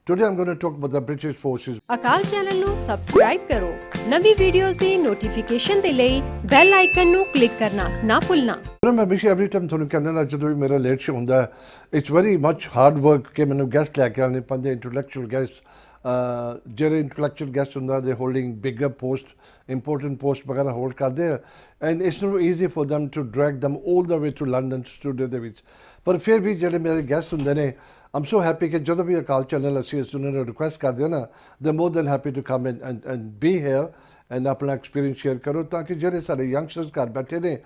Today I'm going to talk about the British forces. Akal channel ਨੂੰ subscribe ਕਰੋ ਨਵੀਂ videos ਦੀ notification ਦੇ ਲਈ ਬੈਲ ਆਈਕਨ ਨੂੰ ਕਲਿੱਕ ਕਰਨਾ ਨਾ ਭੁੱਲਣਾ। ਮੈਂ ਹਮੇਸ਼ਾ ਐਵਰੀ ਟਾਈਮ ਤੁਹਾਨੂੰ ਕਹਿੰਦਾ ਨਾ ਜਦੋਂ ਵੀ ਮੇਰਾ ਲੇਟ ਸ਼ੋ ਹੁੰਦਾ it's very much hard work ਕਿ ਮੈਨੂੰ ਗੈਸਟ ਲੈ ਕੇ ਆਉਣੇ ਪੈਂਦੇ ਇੰਟੈਲੈਕਚੁਅਲ ਗੈਸਟ ਜਿਹੜੇ ਇੰਟੈਲੈਕਚੁਅਲ ਗੈਸਟ ਹੁੰਦਾ ਦੇ holding bigger post important post ਵਗੈਰਾ ਹੋਲਡ ਕਰਦੇ ਆ and it's not easy for them to drag them all the way to London studio ਦੇ ਵਿੱਚ ਪਰ ਫਿਰ ਵੀ ਜਿਹੜੇ ਮੇਰੇ ਗੈਸਟ ਹੁੰਦੇ ਨੇ I'm so happy ਕਿ ਜਦੋਂ ਵੀ ਅਕਾਲ ਚੈਨਲ ਅਸੀਂ ਇਸ ਨੂੰ ਰਿਕੁਐਸਟ ਕਰਦੇ ਹਾਂ ਨਾ they're more than happy to come in and be here and ਆਪਣਾ ਐਕਸਪੀਰੀਅੰਸ ਸ਼ੇਅਰ ਕਰੋ ਤਾਂ ਕਿ ਜਿਹੜੇ ਸਾਡੇ ਯੰਗਸਟਰਸ ਘਰ ਬੈਠੇ ਨੇ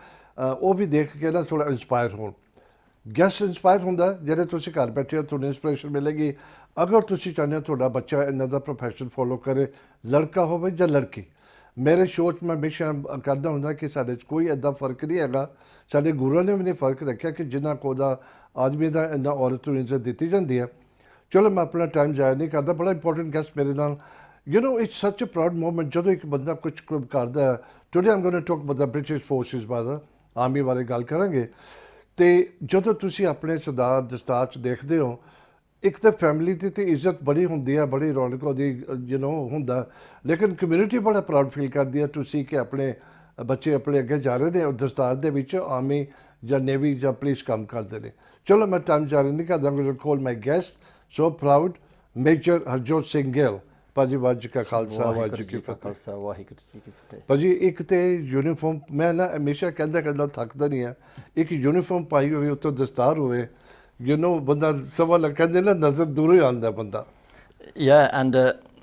ਉਹ ਵੀ ਦੇਖ ਕੇ ਨਾ ਥੋੜ੍ਹਾ ਇੰਸਪਾਇਰ ਹੋਣ ਗੈਸਟ ਇੰਸਪਾਇਰ ਹੁੰਦਾ ਜਿਹੜੇ ਤੁਸੀਂ ਘਰ ਬੈਠੇ ਹੋ ਤੁਹਾਨੂੰ ਇੰਸਪੀਰੇਸ਼ਨ ਮਿਲੇਗੀ ਅਗਰ ਤੁਸੀਂ ਚਾਹੁੰਦੇ ਹੋ ਤੁਹਾਡਾ ਬੱਚਾ ਇਹਨਾਂ ਦਾ ਪ੍ਰੋਫੈਸ਼ਨ ਫੋਲੋ ਕਰੇ ਲੜਕਾ ਹੋਵੇ ਜਾਂ ਲੜਕੀ ਮੇਰੇ ਸ਼ੋਅ 'ਚ ਮੈਂ ਹਮੇਸ਼ਾ ਕਰਦਾ ਹੁੰਦਾ ਕਿ ਸਾਡੇ 'ਚ ਕੋਈ ਇੱਦਾਂ ਫਰਕ ਨਹੀਂ ਹੈਗਾ ਸਾਡੇ ਗੁਰੂਆਂ ਨੇ ਵੀ ਨਹੀਂ ਫਰਕ ਰੱਖਿਆ ਕਿ ਜਿੰਨਾ ਕੋ ਦਾ ਆਦਮੀ ਦਾ ਇੰਨਾ ਔਰਤ ਨੂੰ ਇੱਜ਼ਤ ਦਿੱਤੀ ਜਾਂਦੀ ਹੈ ਚਲੋ ਮੈਂ ਆਪਣਾ ਟਾਈਮ ਜ਼ਾਇਆ ਨਹੀਂ ਕਰਦਾ ਬੜਾ ਇੰਪੋਰਟੈਂਟ ਗੈਸਟ ਮੇਰੇ ਨਾਲ ਯੂ ਨੋ ਇਟਸ ਸੱਚ ਅ ਪ੍ਰਾਊਡ ਮੂਮੈਂਟ ਜਦੋਂ ਇੱਕ ਬੰਦਾ ਕੁਝ ਕਰਦਾ today I'm going to talk about the British forces ਬਾਰੇ ਆਰਮੀ ਬਾਰੇ ਗੱਲ ਕਰਾਂਗੇ ਅਤੇ ਜਦੋਂ ਤੁਸੀਂ ਆਪਣੇ ਸਰਦਾਰ ਦਸਤਾਰ 'ਚ ਦੇਖਦੇ ਹੋ ਇੱਕ ਤਾਂ ਫੈਮਿਲੀ ਦੀ ਤਾਂ ਇੱਜ਼ਤ ਬੜੀ ਹੁੰਦੀ ਹੈ ਬੜੀ ਰੌਣਕ ਉਹਦੀ ਯੂ ਨੋ ਹੁੰਦਾ ਲੇਕਿਨ ਕਮਿਊਨਿਟੀ ਬੜਾ ਪ੍ਰਾਊਡ ਫੀਲ ਕਰਦੀ ਹੈ ਤੁਸੀਂ ਕਿ ਆਪਣੇ ਬੱਚੇ ਆਪਣੇ ਅੱਗੇ ਜਾ ਰਹੇ ਨੇ ਔਰ ਦਸਤਾਰ ਦੇ ਵਿੱਚ ਆਰਮੀ ਜਾਂ ਨੇਵੀ ਜਾਂ ਪੁਲਿਸ ਕੰਮ ਕਰਦੇ ਨੇ ਚਲੋ ਮੈਂ ਟਾਈਮ ਜਾਰੀ ਨਹੀਂ ਕਰਦਾ I'm going to call my guest so proud major Harjot Singh Gill ਭਾਜੀ ਵਾਹਿਗੁਰੂ ਕਾ ਖਾਲਸਾ ਵਾਹਿਗੁਰੂ ਕੀ ਫਤਿਹ ਵਾਹਿਗੁਰੂ ਜੀ ਕੀ ਫਤਿਹ ਭਾਜੀ ਇੱਕ ਤੇ ਯੂਨੀਫਾਰਮ ਮੈਂ ਨਾ ਹਮੇਸ਼ਾ ਕਹਿੰਦਾ ਥੱਕਦਾ ਨਹੀਂ ਆ ਇੱਕ ਯੂਨੀਫਾਰਮ ਪਾਈ ਹੋਵੇ ਉੱਤੋਂ ਦਸਤਾਰ ਹੋਵੇ you know ਬੰਦਾ ਸਵਾਲ ਕਹਿੰਦੇ ਨਾ ਨਜ਼ਰ ਦੂਰੋਂ ਹੀ ਆਉਂਦਾ ਬੰਦਾ yeah and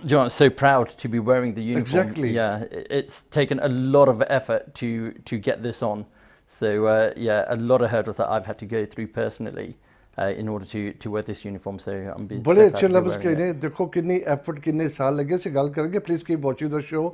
you know, I'm so proud to be wearing the uniform. Exactly. Yeah, it's taken a lot of effort to get this on. So yeah, a lot of hurdles that I've had to go through personally in order to wear this uniform. So I'm being बड़े अच्छे लफ्ज़ कहने देखो कितनी effort कितने साल लगे से गल करेंगे please keep watching the show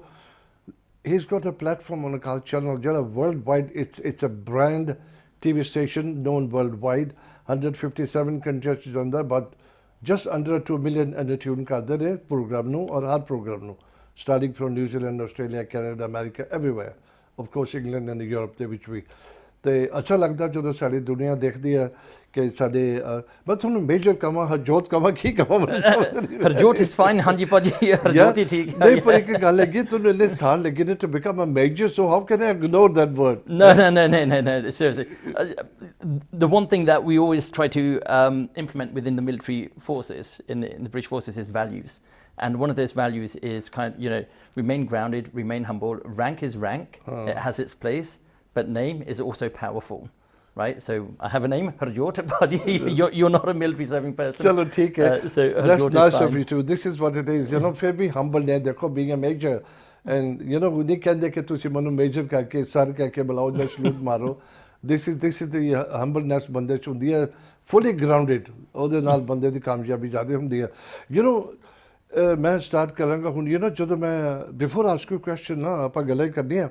he's got a platform on Akaal Channel just worldwide it's a brand TV station known worldwide 157 countries on that but just under 2 million and tune ਕਰਦੇ ਨੇ programme ਨੂੰ ਔਰ ਹਰ programme ਨੂੰ starting from New Zealand Australia Canada America everywhere of course England and Europe ਦੇ ਵਿੱਚ ਵੀ ਅਤੇ ਅੱਛਾ ਲੱਗਦਾ ਜਦੋਂ ਸਾਡੀ ਦੁਨੀਆ ਦੇਖਦੀ ਹੈ ਕਿ ਸਾਡੇ ਮੈਂ ਤੁਹਾਨੂੰ ਮੇਜਰ ਕਹਾਂ ਹਰਜੋਤ ਕਹਾਂ ਕੀ ਕਹਾਂ ਹਰਜੋਤ ਇਜ਼ ਫਾਈਨ ਹਾਂਜੀ ਭਾਜੀ ਹਰਜੋਤ ਹੀ ਠੀਕ ਨਹੀਂ ਪਰ ਇੱਕ ਗੱਲ ਹੈਗੀ ਤੁਹਾਨੂੰ ਇੰਨੇ ਸਾਲ ਲੱਗੇ ਨੇ to become a major so how can I ignore that word no seriously the one thing that we always try to implement within the military forces in the British forces is values and one of those values is remain grounded remain humble rank is rank it has its place but name is also powerful right so I have a name Harjot but you're not a military serving person chalo theek hai so that's nice of you too this is what it is you know fir bhi humble ne dekho being a major and you know nahi kehde ki tusi manu major karke sir keh ke bulao ja salute maro this is the humbleness bande ch hundi hai fully grounded ਉਹਦੇ ਨਾਲ ਬੰਦੇ ਦੀ ਕਾਮਯਾਬੀ ਜ਼ਿਆਦਾ ਹੁੰਦੀ ਹੈ you know ਮੈਂ start ਕਰਾਂਗਾ ਹੁਣ you know ਜਦੋਂ ਮੈਂ ਬਿਫੋਰ ਆਸਕ ਯੂ ਕੁਐਸਚਨ ਨਾ ਆਪਾਂ ਗੱਲਾਂ ਹੀ ਕਰਨੀਆਂ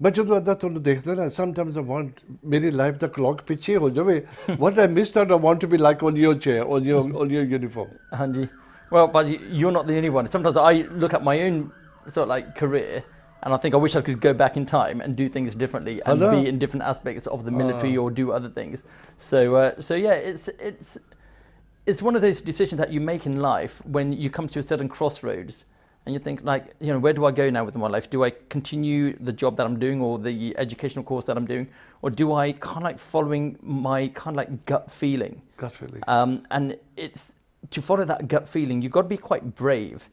ਮੈਂ ਜਦੋਂ ਇੱਦਾਂ ਤੁਹਾਨੂੰ ਦੇਖਦਾ ਨਾ ਸਮਟਾਈਮਸ ਆਈ ਵਾਂਟ ਮੇਰੀ ਲਾਈਫ ਦਾ ਕਲੌਕ ਪਿੱਛੇ ਹੋ ਜਾਵੇ what I miss that I want to be like on your chair on your uniform ਹਾਂਜੀ well but you're not the only one sometimes I look at my own sort of like career and I think I wish I could go back in time and do things differently and be in different aspects of the military or do other things so yeah it's one of those decisions that you make in life when you come to a certain crossroads and you think like where do I go now with my life do I continue the job that I'm doing or the educational course that I'm doing or do I kind of like following my kind of like gut feeling and it's to follow that gut feeling you've got to be quite brave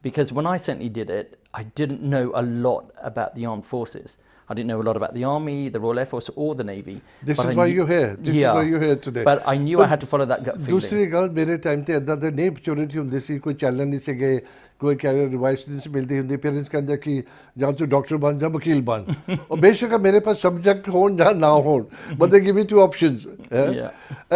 because when I certainly did it I didn't know a lot about the armed forces I didn't know a lot about the Army, the Royal Air Force or the Navy. This is why you're here. This is why you're here today. But I knew I had to follow that gut feeling. ਦੂਸਰੀ ਗੱਲ ਮੇਰੇ time ਤੇ ਇੱਦਾਂ ਦੇ ਨਹੀਂ opportunity ਹੁੰਦੀ ਸੀ ਕੋਈ channel ਨਹੀਂ ਸੀਗੇ ਕੋਈ ਕੈਰੀਅਰ ਐਡਵਾਈਸ ਨਹੀਂ ਸੀ ਮਿਲਦੀ ਹੁੰਦੀ ਪੇਰੈਂਟਸ ਕਹਿੰਦੇ ਕਿ ਜਾਂ ਤੂੰ ਡਾਕਟਰ ਬਣ ਜਾਂ ਵਕੀਲ ਬਣ ਉਹ ਬੇਸ਼ੱਕ ਮੇਰੇ ਪਾਸ ਸਬਜੈਕਟ ਹੋਣ ਜਾਂ ਨਾ ਹੋਣ but they give me two options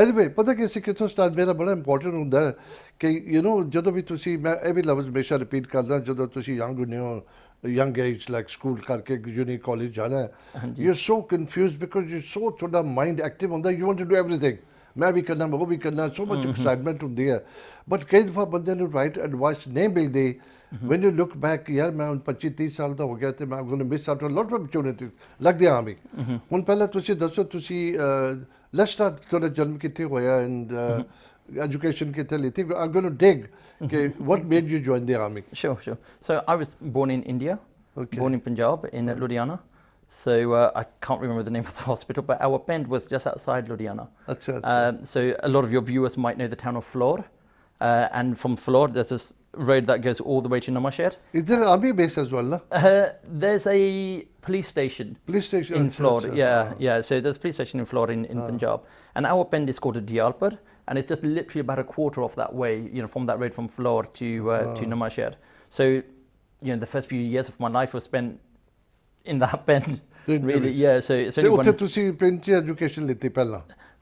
anyway ਪਤਾ ਕਿ ਅਸੀਂ ਕਿੱਥੋਂ ਸਟਾਰਟ ਮੇਰਾ ਬੜਾ ਇੰਪੋਰਟੈਂਟ ਹੁੰਦਾ ਕਿ ਜਦੋਂ ਵੀ ਤੁਸੀਂ ਮੈਂ ਇਹ ਵੀ ਲਫ਼ਜ਼ ਹਮੇਸ਼ਾ ਰਿਪੀਟ ਕਰਦਾ ਜਦੋਂ ਤੁਸੀਂ ਯੰਗ ਹੁੰਦੇ ਹੋ young age like school karke uni college jana you're so confused because you're so thoda mind active on that you want to do everything main bhi karna wo bhi karna so much excitement hundi hai but kai dafa bande nu right advice nahi mildi when you look back yaar main 25 30 saal da ho gaya te main going to miss out on a lot of opportunities lagde haan bhi hun pehla tusi dasso tusi let's start thoda janm kitte hoya and education कितने लेती? I'm going to dig. Okay, what made you join the army? Sure. So I was born in India, born in Punjab, in Ludhiana. So I can't remember the name of the hospital, but our pend was just outside Ludhiana. Achha. So a lot of your viewers might know the town of Flor. And from Flor, there's this road that goes all the way to Namasher. Is there an army base as well? No? There's a police station. Police station in Flor. Yeah. So there's a police station in Flor in Punjab. And our pend is called a Diyalpur. And it's just literally about a quarter of that way, from that road from Flor to Namasher. So, the first few years of my life was spent in that pen, really, yeah. So it's only one. ਤੁਸੀਂ ਪ੍ਰਿੰਟਰੀ education ਲਿੱਤੀ ਪਹਿਲਾਂ?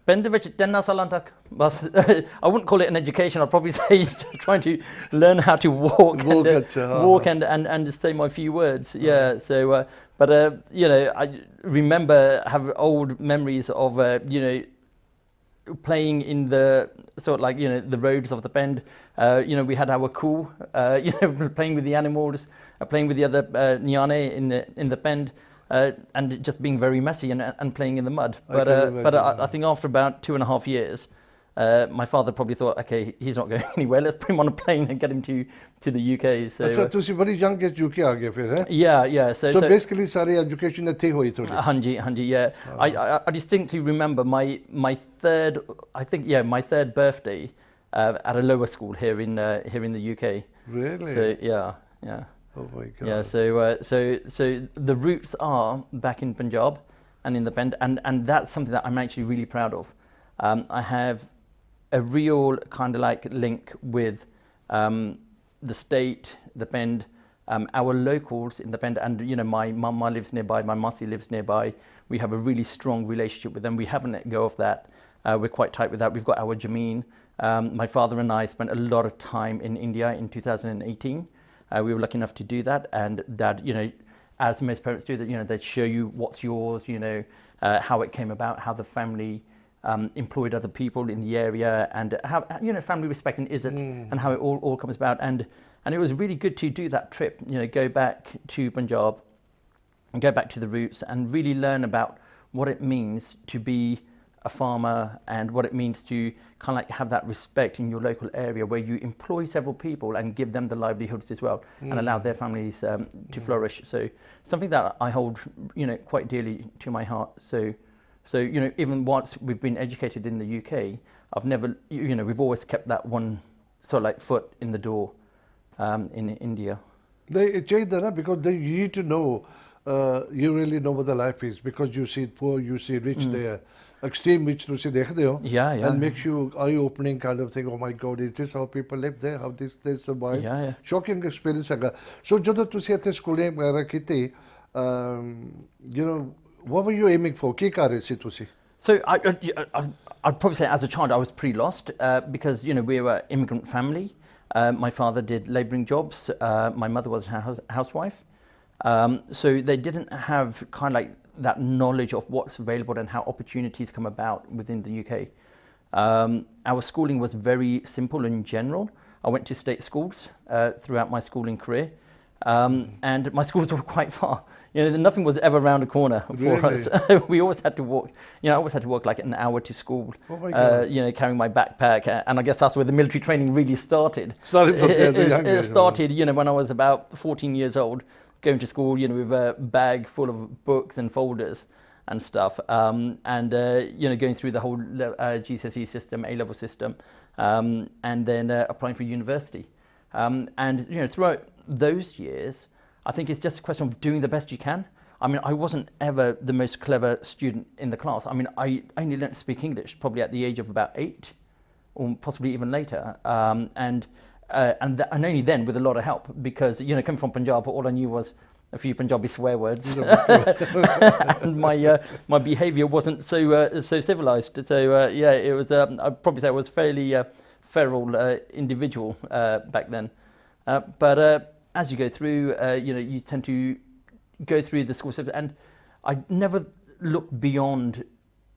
Pen ਦੇ ਵਿੱਚ 10 ਸਾਲਾਂ ਤੱਕ ਬਸ I wouldn't call it an education. I'd probably say just trying to learn how to walk and say my few words. Yeah. So, but I remember have old memories of playing in the sort of like the roads of the pend. We had our kuh, playing with the animals, playing with the other nyane in the pend, and just being very messy and playing in the mud. But I think after about 2.5 years, my father probably thought, okay, he's not going anywhere. Let's put him on a plane and get him to the UK. So ਤੁਸੀਂ ਬੜੀ young age UK ਆ ਗਏ ਫਿਰ ਹੈ? Yeah. So basically ਸਾਰੀ education ਇੱਥੇ ਹੋਈ ਤੁਹਾਡੀ? ਹਾਂਜੀ, yeah. I distinctly remember my third birthday at a lower school here in the UK. Really? So yeah. Oh my God. Yeah. So the roots are back in Punjab and in the pend, and that's something that I'm actually really proud of. I have a real kind of like link with the state, the pend, our locals in the pend, and my mama lives nearby, my masi lives nearby. We have a really strong relationship with them. We haven't let go of that. We're quite tight with that. We've got our Jameen. My father and I spent a lot of time in India in 2018. We were lucky enough to do that, and Dad, as most parents do, that they'd show you what's yours, how it came about, how the family employed other people in the area, and how family respect and izzat, and how it all comes about, and it was really good to do that trip, go back to Punjab, and go back to the roots, and really learn about what it means to be a farmer, and what it means to kind of like have that respect in your local area where you employ several people and give them the livelihoods as well, and allow their families to flourish. So something that I hold quite dearly to my heart. So even once we've been educated in the UK, I've never we've always kept that one sort of like foot in the door in India. They change that because you need to know, you really know what the life is, because you see poor, you see rich there, extreme rich ਤੁਸੀਂ ਦੇਖਦੇ ਹੋ. Yeah. And makes you eye-opening kind of thing. Oh my God, is this how people live there? How they survive? Yeah. Shocking experience ਹੈਗਾ. So ਜਦੋਂ ਤੁਸੀਂ ਇੱਥੇ schooling ਵਗੈਰਾ ਕੀਤੀ, what were you aiming for? ਕੀ ਕਰ ਰਹੇ ਸੀ ਤੁਸੀਂ? So I'd probably say as a child I was pretty lost because we were an immigrant family. My father did labouring jobs. My mother was a housewife. So they didn't have kind of like that knowledge of what's available and how opportunities come about within the UK. Our schooling was very simple in general. I went to state schools throughout my schooling career, and my schools were quite far. Nothing was ever around the corner for us. We always had to walk. I always had to walk like an hour to school. Oh my God. Carrying my backpack, and I guess that's where the military training really started. Started from there. It started, when I was about 14 years old, going to school, with a bag full of books and folders and stuff, and going through the whole GCSE system, A-level system, and then applying for university. And throughout those years, I think it's just a question of doing the best you can. I mean, I wasn't ever the most clever student in the class. I mean, I only learned to speak English probably at the age of about 8, or possibly even later. And only then with a lot of help, because coming from Punjab, all I knew was a few Punjabi swear words, and my behaviour wasn't so civilized. So it was. I'd probably say I was fairly feral individual back then. But as you go through, you tend to go through the school system, and I never looked beyond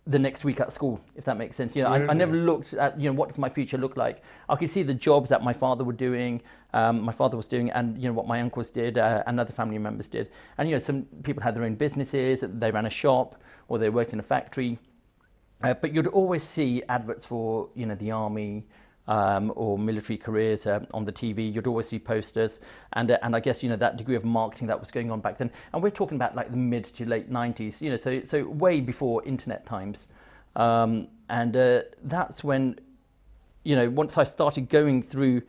the next week at school, if that makes sense. I never looked at what does my future look like. I could see the jobs that my father was doing, and what my uncles did, and other family members did. And some people had their own businesses, they ran a shop, or they worked in a factory. But you'd always see adverts for the army, or military careers on the TV. You'd always see posters, and I guess that degree of marketing that was going on back then. And we're talking about like the mid to late 90s, so way before internet times. And that's when, once I started going through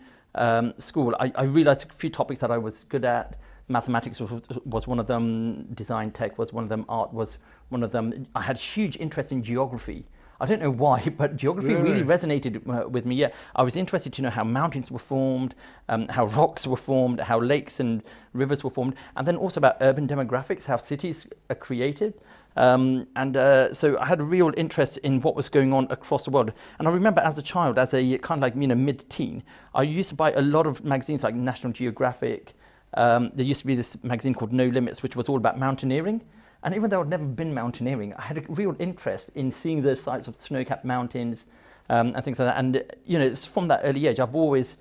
school, I realized a few topics that I was good at. Mathematics was one of them, design tech was one of them, art was one of them. I had huge interest in geography. I don't know why, but geography really resonated with me. Yeah, I was interested to know how mountains were formed, how rocks were formed, how lakes and rivers were formed, and then also about urban demographics, how cities are created. So I had a real interest in what was going on across the world. And I remember as a child, as a kind of like mid-teen, I used to buy a lot of magazines like National Geographic. There used to be this magazine called No Limits, which was all about mountaineering. And even though I'd never been mountaineering, I had a real interest in seeing those sites of snow-capped mountains and things like that. And it's from that early age, I've always,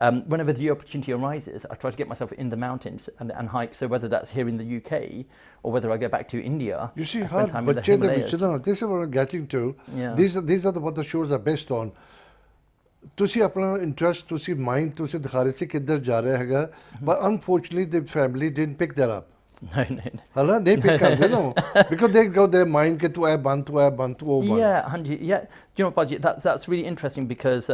whenever the opportunity arises, I try to get myself in the mountains and hike. So whether that's here in the UK or whether I go back to India, you see, I spend time in the Himalayas. this is what I'm getting to. Yeah. These are what the shows are based on. ਤੁਸੀਂ ਆਪਣਾ interest ਤੁਸੀਂ mind ਤੁਸੀਂ ਦਿਖਾ ਰਹੇ ਸੀ ਕਿੱਧਰ ਜਾ ਰਿਹਾ ਹੈਗਾ but unfortunately the family didn't pick that up. No. They pick up, because they go their mind get to bantu. Yeah, Hanji, yeah. Do you know what, Baji, that's really interesting because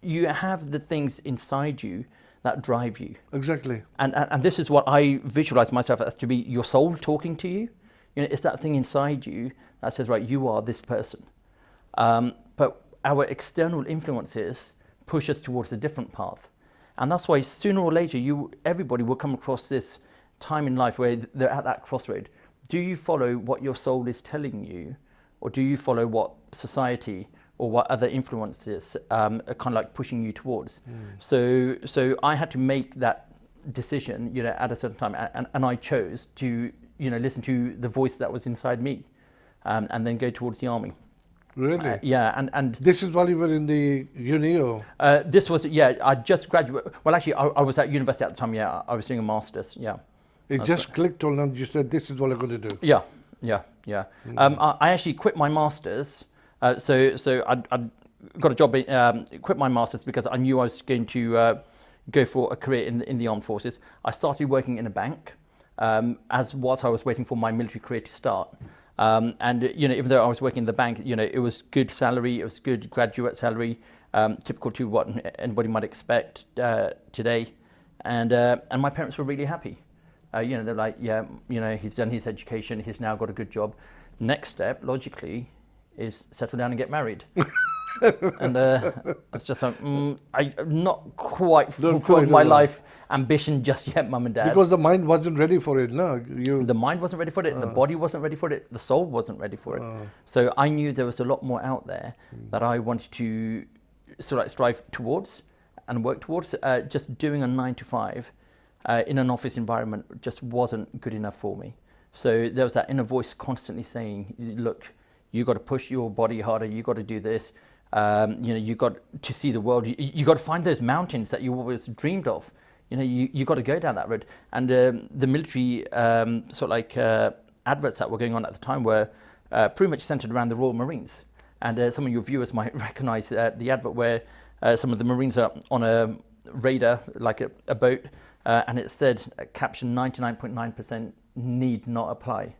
you have the things inside you that drive you. Exactly. And this is what I visualize myself as to be your soul talking to you. It's that thing inside you that says, right, you are this person. But our external influences push us towards a different path. And that's why sooner or later, everybody will come across this time in life where they're at that crossroad. Do you follow what your soul is telling you, or do you follow what society or what other influences are kind of like pushing you towards? So I had to make that decision, at a certain time, and I chose to, listen to the voice that was inside me, and then go towards the army. Really? Yeah, and this is while you were in the uni, or? This was, I just graduated. Well, actually, I was at university at the time. Yeah, I was doing a master's. Yeah. It just clicked on, and you said, "This is what I'm going to do." Yeah. I actually quit my masters. So I got a job. Quit my masters because I knew I was going to go for a career in the armed forces. I started working in a bank, whilst I was waiting for my military career to start. And even though I was working in the bank, it was good salary. It was good graduate salary, typical to what anybody might expect today. And my parents were really happy. They're like, yeah, he's done his education. He's now got a good job. Next step, logically, is settle down and get married. And it's just like, I'm not quite fulfilled my life ambition just yet, Mum and Dad. Because the mind wasn't ready for it, no? The mind wasn't ready for it, the body wasn't ready for it, the soul wasn't ready for it. So I knew there was a lot more out there that I wanted to sort of like strive towards and work towards. Just doing a 9 to 5 in an office environment just wasn't good enough for me. So there was that inner voice constantly saying, look, you got to push your body harder, you got to do this. You got to see the world. You got to find those mountains that you always dreamed of. You got to go down that road. And the military adverts that were going on at the time were pretty much centered around the Royal Marines. And some of your viewers might recognize the advert where some of the Marines are on a raider, like a boat, and it said, caption 99.9% need not apply.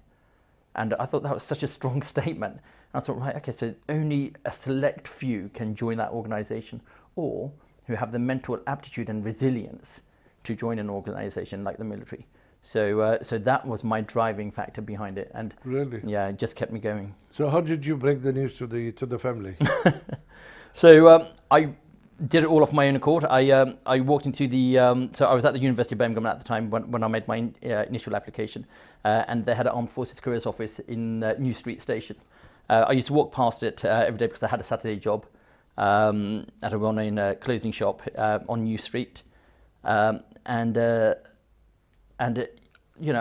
And I thought that was such a strong statement. And I thought, right, okay, so only a select few can join that organization, or who have the mental aptitude and resilience to join an organization like the military. So that was my driving factor behind it. And really? Yeah, it just kept me going. So how did you break the news to the family? So I did it all off my own accord. I walked into so I was at the University of Birmingham at the time when I made my initial application, and they had an Armed Forces Careers Office in New Street Station. I used to walk past it every day because I had a Saturday job at a well-known clothing shop on New Street, I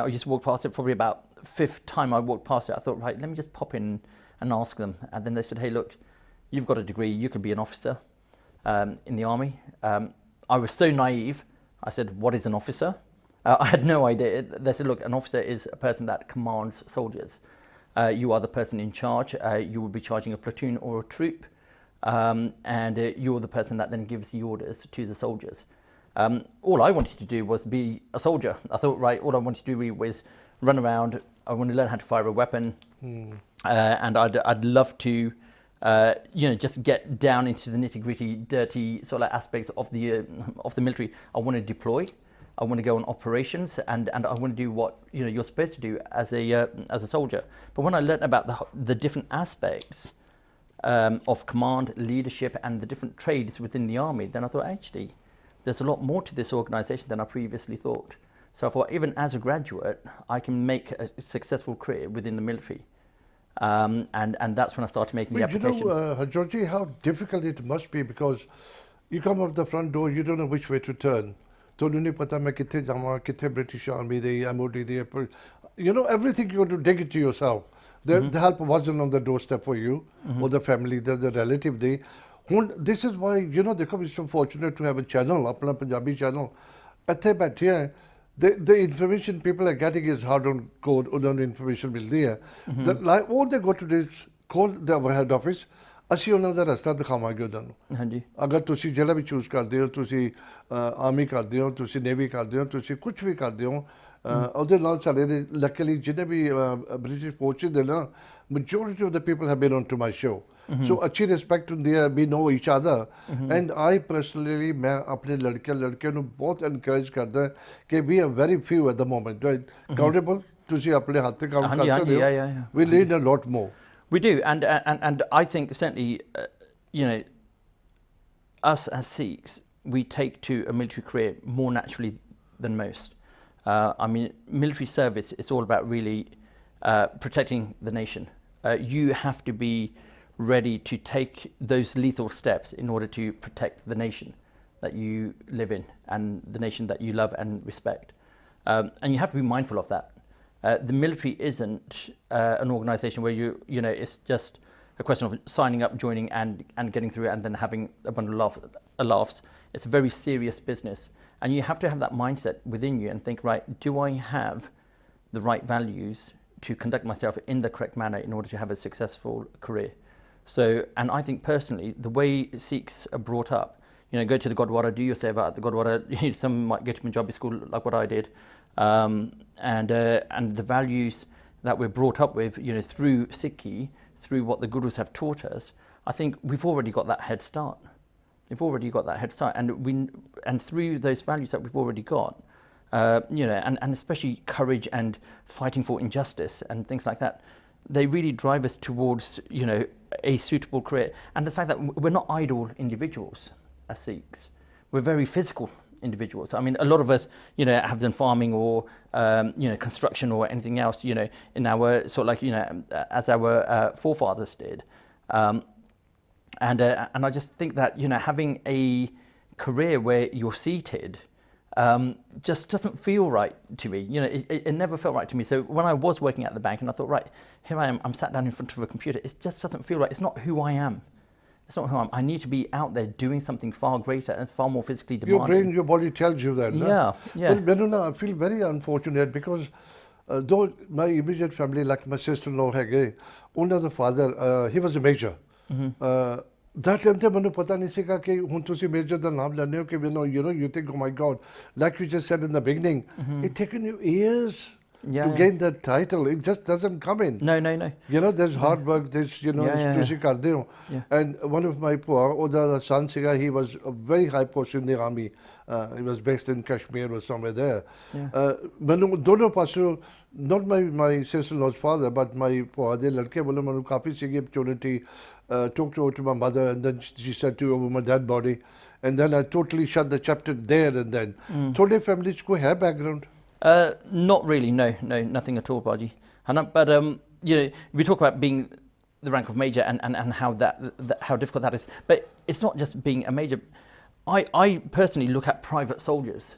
used to walk past it. Probably about fifth time I walked past it, I thought, right, let me just pop in and ask them. And then they said, hey, look, you've got a degree, you could be an officer in the army. I was so naive. I said, what is an officer? I had no idea. They said, look, an officer is a person that commands soldiers. You are the person in charge. You will be charging a platoon or a troop. and you're the person that then gives the orders to the soldiers. All I wanted to do was be a soldier. I thought, right, all I wanted to do really was run around. I want to learn how to fire a weapon, and I'd love to, just get down into the nitty-gritty, dirty sort of aspects of the military. I want to deploy. I want to go on operations, and I want to do what you're supposed to do as a soldier. But when I learned about the different aspects of command, leadership, and the different trades within the army, then I thought, actually, there's a lot more to this organisation than I previously thought. So I thought, even as a graduate, I can make a successful career within the military. And that's when I started making the application. Harjot, how difficult it must be, because you come out the front door, you don't know which way to turn. ਤੁਹਾਨੂੰ ਨਹੀਂ ਪਤਾ ਮੈਂ ਕਿੱਥੇ ਜਾਵਾਂ, ਕਿੱਥੇ British Army ਦੇ MOD ਦੇ, everything you got to dig it to yourself. The help wasn't on the doorstep for you or the family, the relative they. This is why, ਦੇਖੋ, we're so fortunate to have a channel, ਆਪਣਾ Punjabi channel. ਇੱਥੇ ਬੈਠੇ ਆ, the information people are getting is hard on code, ਉਹਨਾਂ ਨੂੰ information ਮਿਲਦੀ ਹੈ. All they got to do is call the head office. ਅਸੀਂ ਉਹਨਾਂ ਦਾ ਰਸਤਾ ਦਿਖਾਵਾਂਗੇ ਉਹਨਾਂ ਨੂੰ। ਹਾਂਜੀ, ਅਗਰ ਤੁਸੀਂ ਜਿਹੜਾ ਵੀ ਚੂਜ਼ ਕਰਦੇ ਹੋ, ਤੁਸੀਂ ਆਰਮੀ ਕਰਦੇ ਹੋ, ਤੁਸੀਂ ਨੇਵੀ ਕਰਦੇ ਹੋ, ਤੁਸੀਂ ਕੁਝ ਵੀ ਕਰਦੇ ਹੋ, ਉਹਦੇ ਨਾਲ ਸਾਡੇ ਦੇ ਲੱਕਲੀ ਜਿੰਨੇ ਵੀ ਬ੍ਰਿਟਿਸ਼ ਪਹੁੰਚੇ ਦੇ ਨਾ, majority of the people have been on to my show. So ਅੱਛੀ ਰਿਸਪੈਕਟ ਹੁੰਦੀ ਹੈ, we know each other. And I personally, ਮੈਂ ਆਪਣੇ ਲੜਕੇ ਨੂੰ ਬਹੁਤ encourage ਕਰਦਾ ਕਿ we are very few at the moment, right? Countable, ਤੁਸੀਂ ਆਪਣੇ ਹੱਥ ਤੇ ਕਾਊਂਟ ਕਰ ਸਕਦੇ ਹੋ. We need a lot more. We do, and I think certainly, us as Sikhs, we take to a military career more naturally than most. I mean, military service is all about really protecting the nation. You have to be ready to take those lethal steps in order to protect the nation that you live in and the nation that you love and respect. And you have to be mindful of that. The military isn't an organisation where it's just a question of signing up, joining, and getting through it, and then having a bundle of laughs. It's a very serious business, and you have to have that mindset within you and think, right, do I have the right values to conduct myself in the correct manner in order to have a successful career? So, and I think personally, the way Sikhs are brought up, go to the Gurdwara, do your seva at the Gurdwara. Some might go to Punjabi school like what I did. And the values that we're brought up with, through Sikhi, through what the Gurus have taught us, I think we've already got that head start. We've already got that head start, and through those values that we've already got, and especially courage and fighting for injustice and things like that, they really drive us towards a suitable career. And the fact that we're not idle individuals as Sikhs, we're very physical individuals. I mean, a lot of us, have done farming or, construction or anything else, in our sort of like, as our forefathers did. And I just think that, having a career where you're seated just doesn't feel right to me. It never felt right to me. So when I was working at the bank and I thought, right, here I am, I'm sat down in front of a computer, it just doesn't feel right. It's not who I am. It's not who I am. I need to be out there doing something far greater and far more physically demanding. Your brain, your body tells you that. Yeah. Well, I feel very unfortunate because though my immediate family, like my sister-in-law, the father, he was a major. That time te manu pata nahi sika ki hun tusi major da naam lane ho ki you think, oh my God, like you just said in the beginning, it taken you years to gain that title. It just doesn't come in. No. There's hard work, there's, tusi karde ho. And one of my poor son, he was a very high post in the army. He was based in Kashmir or somewhere there. Dono pasu, not my sister-in-law's father, but my poor ladke bolo manu kafi sigi opportunity. Talked to my mother, and then she said to over my dead body. And then I totally shut the chapter there and then. Thode families ko hai background? Not really, no, nothing at all, Baji. But we talk about being the rank of major and how how difficult that is. But it's not just being a major. I personally look at private soldiers.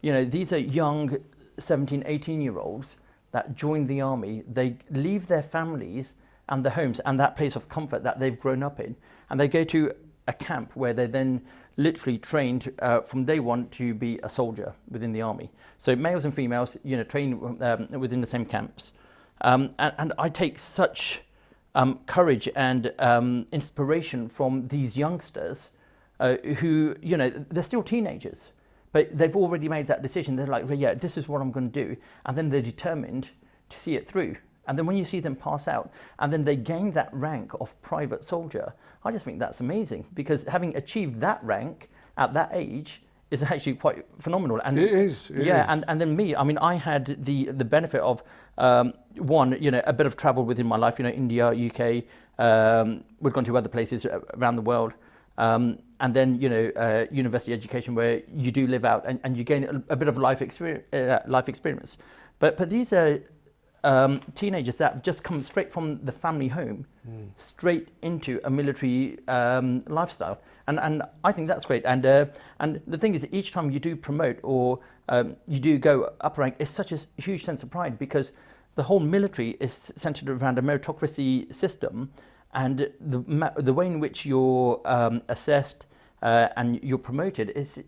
These are young 17, 18-year-olds that join the army. They leave their families and their homes and that place of comfort that they've grown up in, and they go to a camp where they're then literally trained from day one to be a soldier within the army. So males and females, train within the same camps. And I take such courage and inspiration from these youngsters who, you know, they're still teenagers, but they've already made that decision. They're like, well, yeah, this is what I'm going to do. And then they're determined to see it through. And then when you see them pass out, and then they gain that rank of private soldier, I just think that's amazing, because having achieved that rank at that age is actually quite phenomenal. And it is. And then me, I mean, I had the benefit of one, you know, a bit of travel within my life, you know, India, UK, we've gone to other places around the world. And then, you know, university education where you do live out and you gain a bit of life experience. But these are teenagers that have just come straight from the family home, straight into a military lifestyle. And I think that's great. And the thing is, each time you do promote or you do go up rank, it's such a huge sense of pride, because the whole military is centered around a meritocracy system, and the way in which you're assessed and you're promoted is,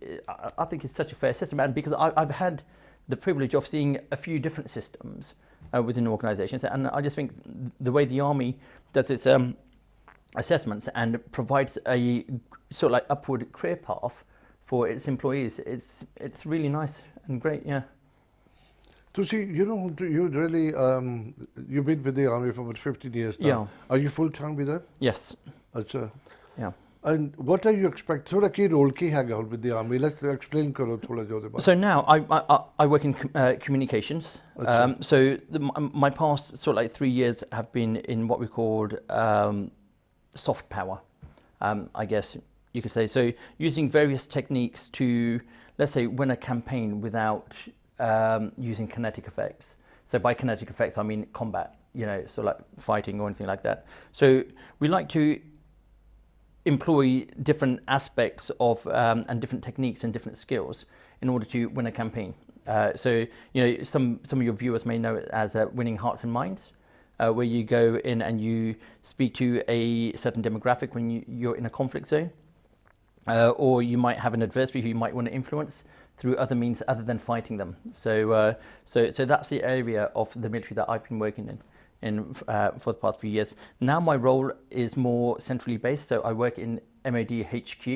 I think, is such a fair system. And because I've had the privilege of seeing a few different systems within organisations, and I just think the way the army does its assessments and provides a sort of like upward career path for its employees, it's really nice and great. Yeah. To see, you know, you really, you've been with the army for about 15 years now. Yeah. Are you full time with them? Yes. Achha. Yeah. And what are you expecting? Thoda ki role ki hai with the army? Let's explain karo thoda jo de baat. So now I work in communications. So my past sort of like 3 years have been in what we called soft power, I guess you could say. So using various techniques to, let's say, win a campaign without using kinetic effects. So by kinetic effects, I mean combat, you know, so like fighting or anything like that. So we like to employ different aspects of and different techniques and different skills in order to win a campaign. So, you know, some of your viewers may know it as winning hearts and minds, where you go in and you speak to a certain demographic when you're in a conflict zone, or you might have an adversary who you might want to influence through other means other than fighting them. So that's the area of the military that I've been working in for the past few years. Now my role is more centrally based, so I work in MOD HQ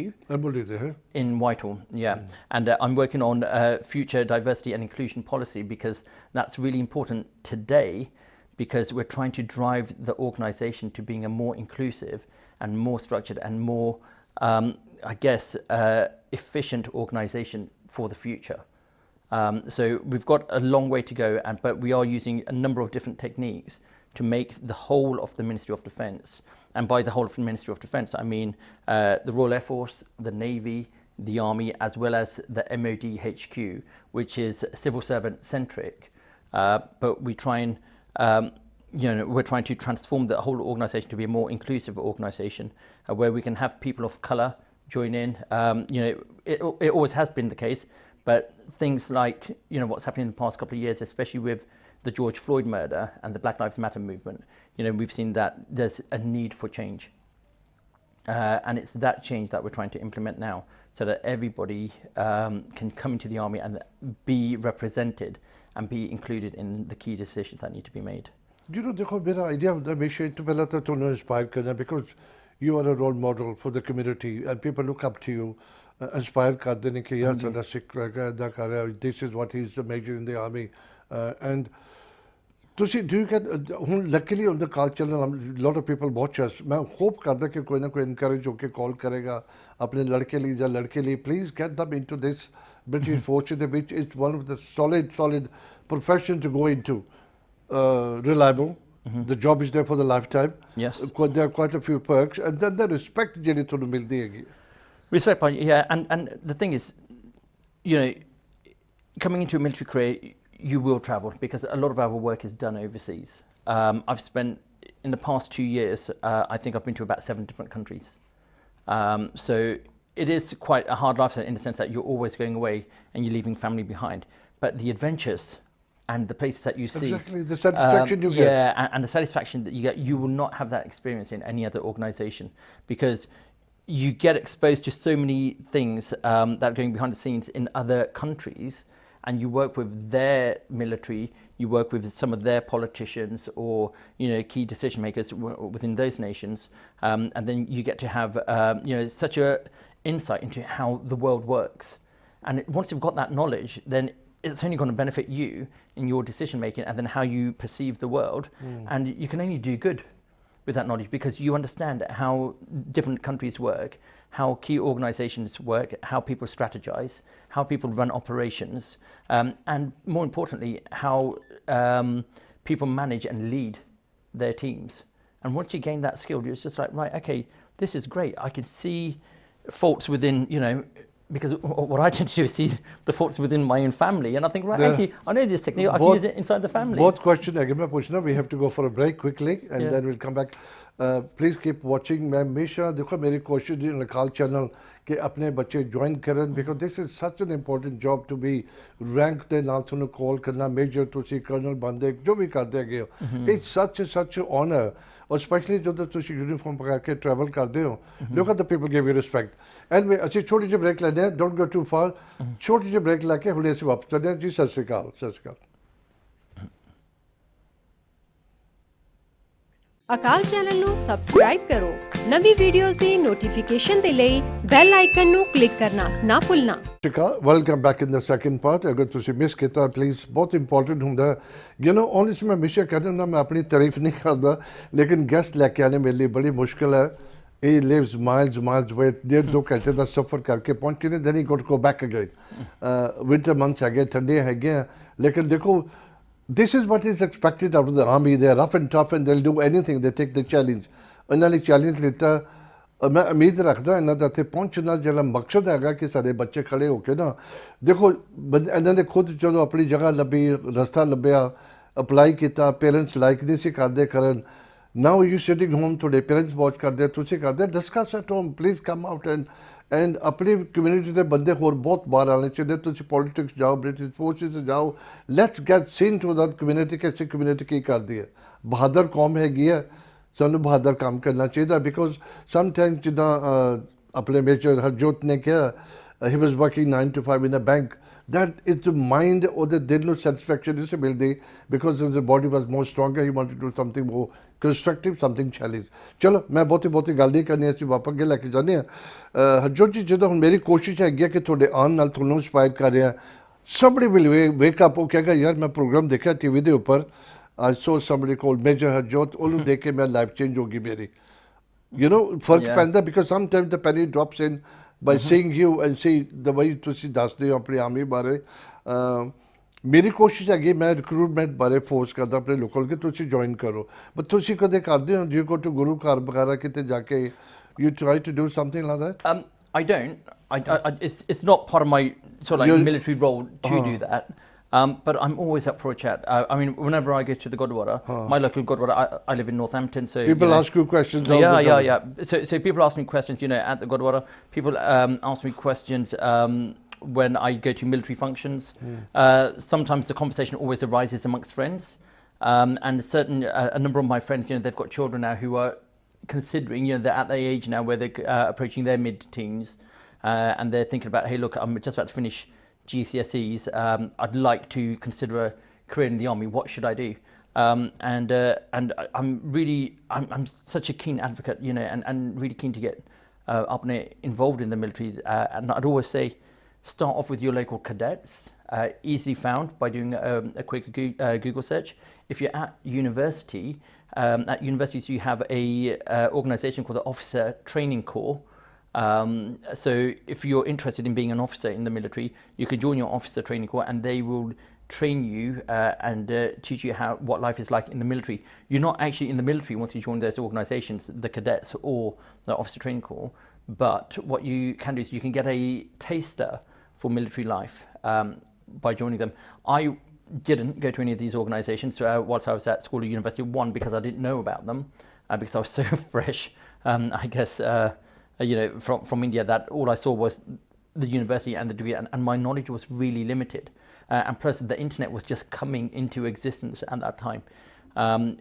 in Whitehall, yeah. And I'm working on future diversity and inclusion policy, because that's really important today, because we're trying to drive the organisation to being a more inclusive and more structured and more, I guess, efficient organisation for the future. So we've got a long way to go, but we are using a number of different techniques to make the whole of the Ministry of Defence, and by the whole of the Ministry of Defence, I mean the Royal Air Force, the Navy, the Army, as well as the MOD HQ, which is civil servant centric. But we try and, you know, we're trying to transform the whole organisation to be a more inclusive organisation, where we can have people of colour join in. You know, it always has been the case, but things like, you know, what's happening in the past couple of years, especially with the George Floyd murder and the Black Lives Matter movement, you know, we've seen that there's a need for change. And it's that change that we're trying to implement now, so that everybody can come into the army and be represented and be included in the key decisions that need to be made. You know, dekho, mera idea hunda hamesha to pehla to tonu inspire karna, because you are a role model for the community and people look up to you, inspire karte ne ki yaar sada Sikh da kar raha, this is what he's a major in the army. And do you get, luckily on the Akaal Channel, a lot of people watch us. I hope that koi na koi encourage hoke call karega apne ladke liye ya ladke liye. Please get them into this British Force, which is one of the solid professions to go into. Reliable. The job is there for the lifetime. Yes. There are quite a few perks, and then the respect jehdi tonu mildi hai. Respect, yeah. And the thing is, you know, coming into a military career, you will travel, because a lot of our work is done overseas. I've spent, in the past 2 years, I think I've been to about 7 different countries. So it is quite a hard lifestyle, in the sense that you're always going away and you're leaving family behind. But the adventures and the places that you see. Exactly, the satisfaction you get. Yeah, and the satisfaction that you get, you will not have that experience in any other organisation, because you get exposed to so many things that are going behind the scenes in other countries, and you work with their military you work with some of their politicians or key decision makers within those nations, and then you get to have such a insight into how the world works. And once you've got that knowledge, then it's only going to benefit you in your decision making and then how you perceive the world. And you can only do good with that knowledge because you understand how different countries work, how key organizations work, how people strategize, how people run operations, and more importantly, how people manage and lead their teams. And once you gain that skill, it's just like, right, okay, this is great. I can see faults within, because what I tend to do is see the faults within my own family, and I think, right, actually, I know this technique, I can use it inside the family. Both question we have to go for a break quickly, and then we'll come back. Please keep watching. मैं हमेशा देखो मेरी कोशिश है अकाल channel के अपने बच्चे ज्वाइन करन, because this is such an important job to be ranked दे नाल तुहानू कॉल करना मेजर तुसी कर्नल बंदे जो भी करते गए हो. It's such an honor, especially जो तुसी यूनिफॉर्म पकड़ के ट्रैवल करते हो. Look at the people give you respect. Anyway, अच्छी छोटी सी ब्रेक लेने हैं. Don't go too far. छोटी सी ब्रेक लेके हुणे से वापस चलते हैं जी. सत श्री अकाल. ਅਕਾਲ ਚੈਨਲ ਨੂੰ ਸਬਸਕ੍ਰਾਈਬ ਕਰੋ। ਨਵੀਂ ਵੀਡੀਓਜ਼ ਦੀ ਨੋਟੀਫਿਕੇਸ਼ਨ ਦੇ ਲਈ ਬੈਲ ਆਈਕਨ ਨੂੰ ਕਲਿੱਕ ਕਰਨਾ ਨਾ ਭੁੱਲਣਾ। Welcome back in the second part. अगर तुसी मिस किया प्लीज़, बहुत इंपॉर्टेंट होंगे। ऑनेस्ट मैं हमेशा कहता हूँ, मैं अपनी तारीफ नहीं करता, लेकिन गेस्ट लैके आने मेरे लिए बड़ी मुश्किल है. He lives miles away. 1.5-2 घंटे का सफ़र करके पहुँच के then he got to go back again. Winter months है, ठंडे है, लेकिन देखो, this is what is expected out of the army. They are rough and tough and they'll do anything. They take the challenge. उन्होंने challenge लेता. मैं उम्मीद रखता इन्हों का इतने पहुँचना जो मकसद है कि सारे बच्चे खड़े होके ना देखो इन्होंने खुद चलो अपनी जगह लभी, रास्ता लभ्या, अप्लाई किया, पेरेंट्स लाइक नहीं सी करते करन. Now you sitting home today, parents watch करते, तुसी करते, discuss at home. Please come out and अपनी कम्युनिटी के बंदे होर बहुत बाहर आने चाहिए. तुसी पॉलिटिक्स जाओ, ब्रिटिश फोर्सेस जाओ. Let's get seen to that community कैसे कम्युनिटी की कर दी है. बहादुर कौम हैगी है, सानू बहादुर काम करना चाहिए. Because sometimes जिदा अपने मेजर हरजोत ने किया, he was working 9 to 5 in a bank. That is the mind or the दिल नो satisfaction इसे मिलती, because his body was more stronger. He wanted to do something more constructive, something challenge. चलो मैं बहुत ही गल नहीं करनी, ਅਸੀਂ वापस अगे लैके जाने हैं. हरजोत जी जो मेरी कोशिश है कि थोड़े आन नाल थोड़ा इंस्पायर कर रहे हैं. Somebody will wake up, वो कहेगा यार मैं प्रोग्राम देखा टीवी के ऊपर, I saw somebody called Major Harjot, उन्होंने देख के मैं लाइफ चेंज होगी मेरी. फर्क पैंदा, because sometimes the penny drops in by seeing you and see the way ਤੁਸੀਂ ਦੱਸਦੇ ਹੋ ਆਪਣੀ ਆਰਮੀ ਬਾਰੇ. ਮੇਰੀ ਕੋਸ਼ਿਸ਼ ਹੈਗੀ ਮੈਂ ਰਿਕਰੂਟਮੈਂਟ ਬਾਰੇ ਫੋਰਸ ਕਰਦਾ ਆਪਣੇ ਲੋਕਾਂ ਨੂੰ ਕਿ ਤੁਸੀਂ ਜੁਆਇਨ ਕਰੋ. ਬਟ ਤੁਸੀਂ ਕਦੇ ਕਰਦੇ ਹੋ ਜੇ ਕੋਈ ਗੁਰੂ ਘਰ ਵਗੈਰਾ ਕਿਤੇ ਜਾ ਕੇ you try to do something like that? I don't. It's not part of my sort of like military role to do that. But I'm always up for a chat. I mean, whenever I go to the Gurdwara, my local Gurdwara, I live in Northampton, so people ask you questions. Yeah. So people ask me questions, at the Gurdwara. People ask me questions when I go to military functions. Sometimes the conversation always arises amongst friends, and a number of my friends, they've got children now who are considering, they're at the age now where they're approaching their mid-teens, and they're thinking about, hey, look, I'm just about to finish GCSEs, I'd like to consider a career in the army. What should I do? And I'm such a keen advocate, and really keen to get up and involved in the military. And I'd always say, start off with your local cadets, easily found by doing a quick Google search. If you're at universities you have a organisation called the Officer Training Corps. So if you're interested in being an officer in the military, you could join your officer training corps, and they will train you and teach you what life is like in the military. You're not actually in the military once you join those organisations, the cadets or the officer training corps, but what you can do is you can get a taster for military life by joining them. I didn't go to any of these organisations whilst I was at school or university. One, because I didn't know about them, because I was so fresh, I guess, from India, that all I saw was the university and the degree, and my knowledge was really limited. And plus, the internet was just coming into existence at that time.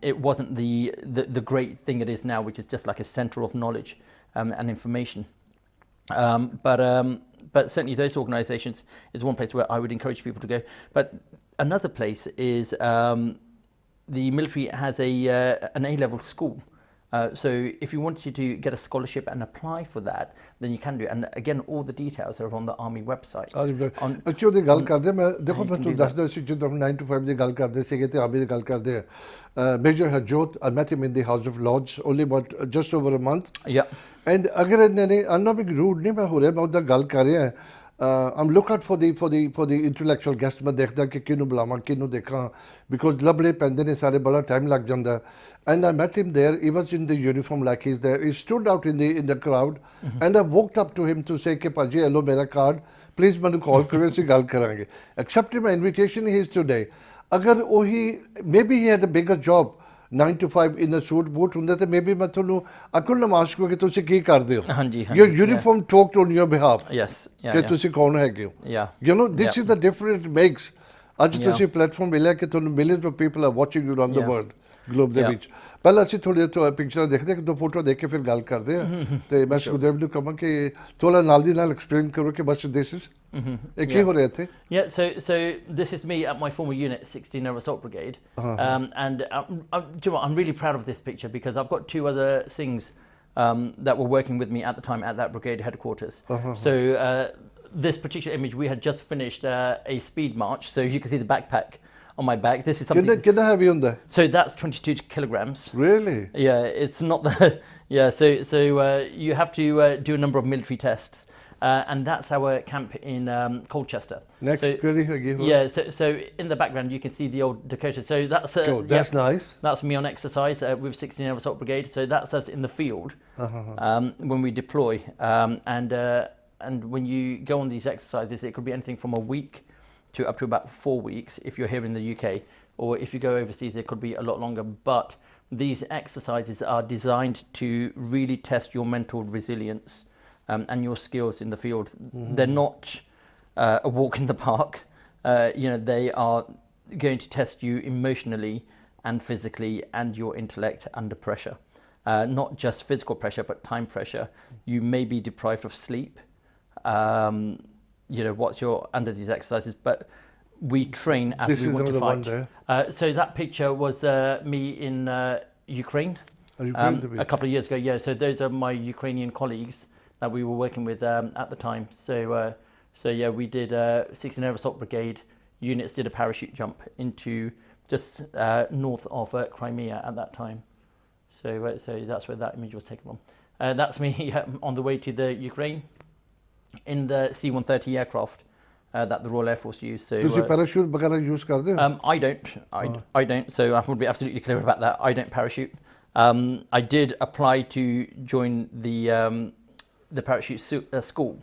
It wasn't the great thing it is now, which is just like a center of knowledge and information. But certainly those organisations is one place where I would encourage people to go. But another place is the military has an A-level school. So if you wanted to get a scholarship and apply for that, then you can do it. And again, all the details are on the Army website. ਅੱਛੀ ਉਹਦੀ ਗੱਲ ਕਰਦੇ ਮੈਂ ਦੇਖੋ ਮੈਂ ਤੁਹਾਨੂੰ ਦੱਸਦਾ ਸੀ ਜਦੋਂ 9 to 5 ਦੀ ਗੱਲ ਕਰਦੇ ਸੀਗੇ ਤੇ ਆਰਮੀ ਦੀ ਗੱਲ ਕਰਦੇ ਆ major Harjot I met him in the House of Lords only about just over a month. Yeah. And ਅਗਰ ਇਹਨਾਂ ਨੇ I'm not being rude ਨਹੀਂ ਮੈਂ ਹੋ ਰਿਹਾ ਮੈਂ ਉਹਦਾ ਗੱਲ ਕਰ ਰਿਹਾ I'm look out for the intellectual guest ਮੈਂ ਦੇਖਦਾ ਕਿ ਕਿਹਨੂੰ ਬੁਲਾਵਾਂ ਕਿਹਨੂੰ ਦੇਖਾਂ because ਲੱਭਣੇ ਪੈਂਦੇ ਨੇ ਸਾਰੇ ਬੜਾ ਟਾਈਮ ਲੱਗ ਜਾਂਦਾ and I met him there he was in the uniform like he's there he stood out in the crowd and I walked up to him to say ਕਿ ਭਾਜੀ hello ਮੇਰਾ card please ਮੈਨੂੰ call ਕਰੋ ਅਸੀਂ ਗੱਲ ਕਰਾਂਗੇ accepted my invitation he is today ਅਗਰ ਉਹੀ maybe he had a bigger job 9 to 5 in a suit boot ਹੁੰਦਾ ਤੇ maybe ਮੈਂ ਤੁਹਾਨੂੰ I couldn't ask you ਕਿ ਤੁਸੀਂ ਕੀ ਕਰਦੇ ਹੋ ਹਾਂਜੀ your uniform talked on your behalf yes ਕਿ ਤੁਸੀਂ ਕੌਣ ਹੈਗੇ ਹੋ you know this is the difference it makes ਅੱਜ ਤੁਸੀਂ ਪਲੇਟਫਾਰਮ ਮਿਲਿਆ ਕਿ ਤੁਹਾਨੂੰ millions of people are watching you around the world globe ਦੇ ਵਿੱਚ ਪਹਿਲਾਂ ਅਸੀਂ ਥੋੜ੍ਹੇ ਪਿਕਚਰਾਂ ਦੇਖਦੇ ਕਿ ਦੋ ਫੋਟੋ ਦੇਖ ਕੇ ਫਿਰ ਗੱਲ ਕਰਦੇ ਆ ਤੇ ਮੈਂ ਸੁਖਦੇਵ ਨੂੰ ਕਹਾਂ ਕਿ ਥੋੜ੍ਹਾ ਨਾਲ ਦੀ ਨਾਲ ਐਕਸਪਲੇਨ ਕਰੋ ਕਿ ਬਸ ਦਿਸ ਇਜ਼ ਇਹ ਕੀ ਹੋ ਰਿਹਾ ਇੱਥੇ Yeah, so this is me at my former unit, 16 Air Assault Brigade, and do you know what, I'm really proud of this picture because I've got two other Singhs that were working with me at the time at that brigade headquarters. So this particular image, we had just finished a speed march, so you can see the backpack on my back. This is something. Kiddha heavy on there? So that's 22 kilograms. Really? Yeah, it's not the. Yeah, so you have to do a number of military tests. And that's our camp in Colchester. Next, yeah. So in the background you can see the old Dakota. So that's nice. That's me on exercise with 16 Air Assault Brigade. So that's us in the field when we deploy. And when you go on these exercises, it could be anything from a week to up to about 4 weeks if you're here in the UK, or if you go overseas, it could be a lot longer. But these exercises are designed to really test your mental resilience. And your skills in the field. They're not a walk in the park. You know, they are going to test you emotionally and physically and your intellect under pressure. Not just physical pressure, but time pressure. You may be deprived of sleep. You know, what's your under these exercises, but we train as we want to fight. So that picture was me in Ukraine a couple of years ago. Yeah, so those are my Ukrainian colleagues that we were working with at the time. So yeah, we did 16 Air Assault Brigade units did a parachute jump into just north of Crimea at that time. So that's where that image was taken from. That's me on the way to the Ukraine in the C-130 aircraft that the Royal Air Force used. So you parachute bagara use karte ho? I don't. I don't. So I want to be absolutely clear about that. I don't parachute. I did apply to join the parachute school,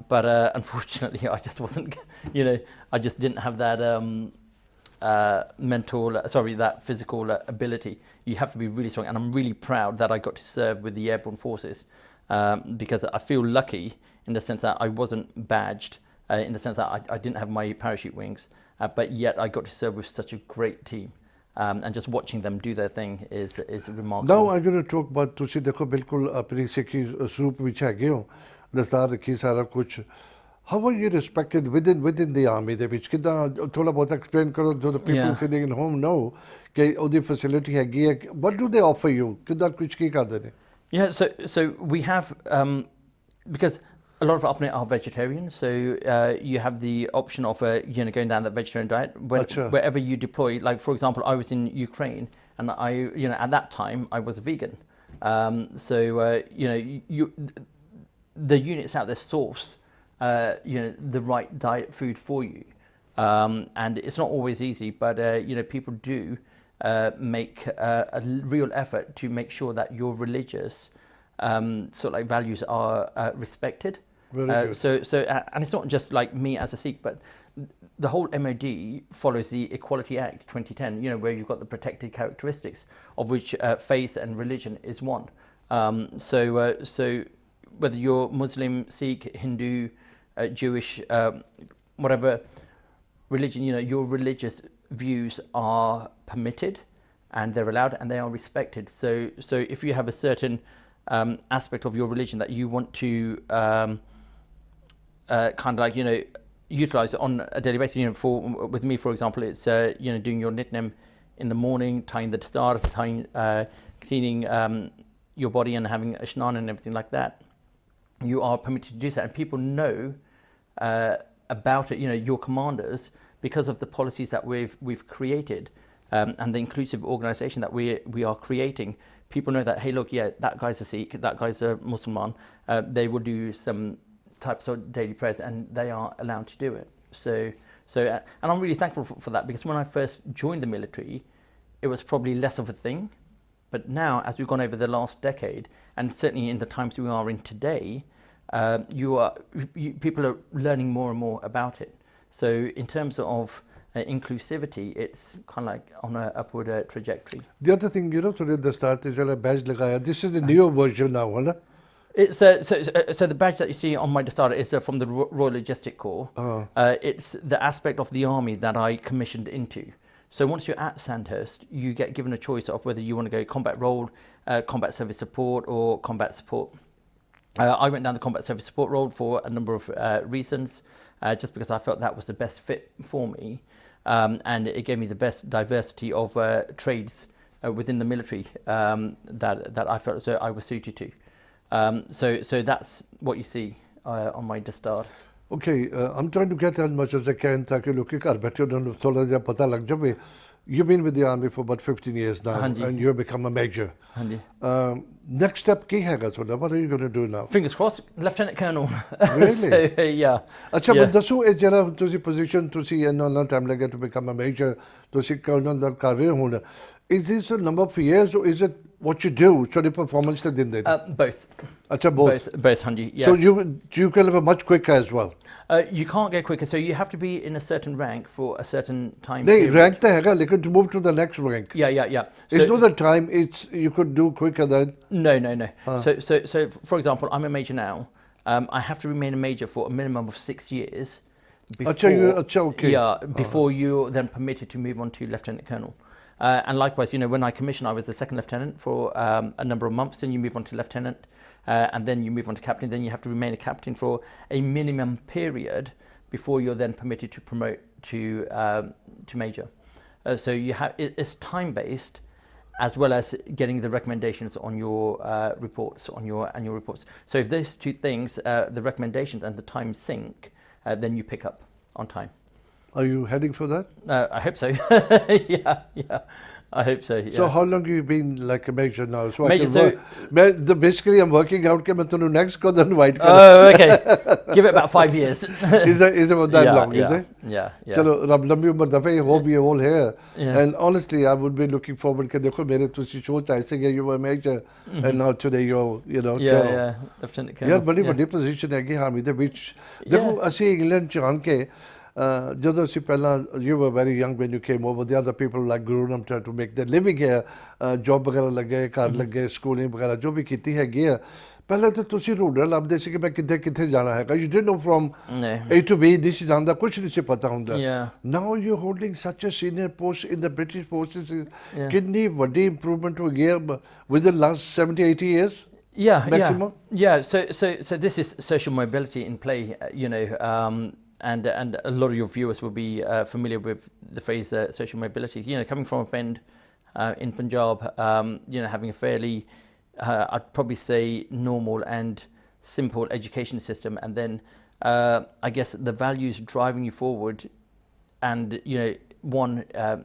but unfortunately I just wasn't, you know, I just didn't have that that physical ability. You have to be really strong, and I'm really proud that I got to serve with the Airborne Forces because I feel lucky in the sense that I wasn't badged, in the sense that I didn't have my parachute wings, but yet I got to serve with such a great team. And just watching them do their thing is remarkable. Now I'm going to talk about ਤੁਸੀਂ ਦੇਖੋ ਬਿਲਕੁਲ ਆਪਣੀ ਸਿੱਖੀ ਸਰੂਪ ਵਿੱਚ ਹੈਗੇ ਹੋ ਦਸਤਾਰ ਰੱਖੀ ਸਾਰਾ ਕੁਝ how are you respected within the army ਦੇ ਵਿੱਚ ਕਿੱਦਾਂ ਥੋੜਾ ਬਹੁਤ ਐਕਸਪਲੇਨ ਕਰੋ ਜੋ the people sitting at home know ਕਿ ਉਹਦੀ ਫੈਸਿਲਿਟੀ ਹੈਗੀ ਹੈ what do they offer you ਕਿੱਦਾਂ ਕੁਝ ਕੀ ਕਰਦੇ ਨੇ Yeah, so we have because a lot of our are vegetarian, so you have the option of you know, going down that vegetarian diet wherever you deploy. Like for example, I was in Ukraine, and at that time I was vegan. So you know, the units out there source the right diet food for you, and it's not always easy, but you know, people do make a real effort to make sure that your religious sort of like values are respected. So and it's not just like me as a Sikh, but the whole MOD follows the Equality Act 2010, you know, where you've got the protected characteristics of which faith and religion is one. So whether you're Muslim, Sikh, Hindu, Jewish, whatever religion, you know, your religious views are permitted and they're allowed and they are respected. So if you have a certain aspect of your religion that you want to kind of like, you know, utilize on a daily basis. You know, with me, for example, it's you know, doing your nitnem in the morning, tying the dastar, cleaning your body and having ashnan and everything like that. You are permitted to do that, and people know about it. You know, your commanders, because of the policies that we've created, and the inclusive organisation that we are creating. People know that, hey, look, yeah, that guy's a Sikh, that guy's a Muslim. They will do some types of daily prayers, and they are allowed to do it. So, and I'm really thankful for that, because when I first joined the military, it was probably less of a thing. But now, as we've gone over the last decade, and certainly in the times we are in today, people are learning more and more about it. So in terms of inclusivity, it's kind of like on an upward trajectory. The other thing, you know, today the start is a badge lagaya. This is the newer version now, right? It's so the badge that you see on my dastar is from the Royal Logistic Corps. It's the aspect of the army that I commissioned into. So once you're at Sandhurst, you get given a choice of whether you want to go combat role, combat service support, or combat support. I went down the combat service support road for a number of reasons, just because I felt that was the best fit for me, and it gave me the best diversity of trades within the military that I felt I was suited to. So that's what you see on my dastar. Okay, I'm trying to get as much as I can ताकि लोग के घर बैठे उन्हें थोड़ा जा पता लग जाए. You've been with the army for about 15 years now, and you have become a major. Next step key है क्या? What are you going to do now? Fingers crossed, Lieutenant Colonel. Really? So, yeah. अच्छा, but दसो एक जरा तुसी position तुसी इन्ना time लगे to become a major, तुसी colonel लग कर रहे हो ना. Is this a number of years, or is it what you do? So the performance that दिन देते. Both. अच्छा, both. Both, Hanji. Yeah. So you can have a much quicker as well. You can't go quicker, so you have to be in a certain rank for a certain time. No, rank तो हैगा, लेकिन to move to the next rank. Yeah. It's not the time. It's you could do quicker than. No. So for example, I'm a major now. I have to remain a major for a minimum of 6 years. Okay. Yeah, before you're then permitted to move on to Lieutenant Colonel. And likewise, you know, when I commissioned, I was the second lieutenant for a number of months. Then you move on to lieutenant, and then you move on to captain. Then you have to remain a captain for a minimum period before you're then permitted to promote to major. So you have it's time based, as well as getting the recommendations on your reports, on your annual reports. So if those two things, the recommendations and the time sync, then you pick up on time. Are you heading for that? I hope so. Yeah. I hope so. Yeah. So how long have you been like a major now? So Major, I can work. Basically, I'm working out. कि मैं तुन्नू next को then invite Oh, okay. Give it about 5 years. Is it about that long? Yeah, is it? Yeah. चलो रब लंबी उम्र दफे hope we are all here. Yeah. And honestly, I would be looking forward कि देखो मेरे तुसी सोच ऐसे कि you were a major, and now today you're Yeah. Lieutenant Colonel. यार बड़ी बड़ी पोजीशन है कि हामी दे बीच देखो ਅਸੀਂ ਇੰਗਲੈਂਡ ਚ ਆਣ ਕੇ ਜਦੋਂ ਅਸੀਂ ਪਹਿਲਾਂ you were very young when you came over, the other people like grown up trying to make their living here, job ਵਗੈਰਾ ਲੱਗੇ, ਘਰ ਲੱਗੇ, ਸਕੂਲਿੰਗ ਵਗੈਰਾ ਜੋ ਵੀ ਕੀਤੀ ਹੈਗੀ ਆ. ਪਹਿਲਾਂ ਤਾਂ ਤੁਸੀਂ ਰੂਡਰ ਲੱਭਦੇ ਸੀ ਕਿ ਮੈਂ ਕਿੱਥੇ ਜਾਣਾ ਹੈਗਾ. You didn't know from A to B, this is ਜਾਂਦਾ ਕੁਝ ਨਹੀਂ ਸੀ ਪਤਾ ਹੁੰਦਾ. Now you're holding such a senior post in the British forces. ਕਿੰਨੀ ਵੱਡੀ improvement ਹੋ ਗਈ within the last 70-80 years. Maximum? Yeah. So this is social mobility in play, you know, and a lot of your viewers will be familiar with the phrase social mobility. You know, coming from a bend in Punjab, you know, having a fairly, I'd probably say, normal and simple education system, and then I guess the values driving you forward, and you know,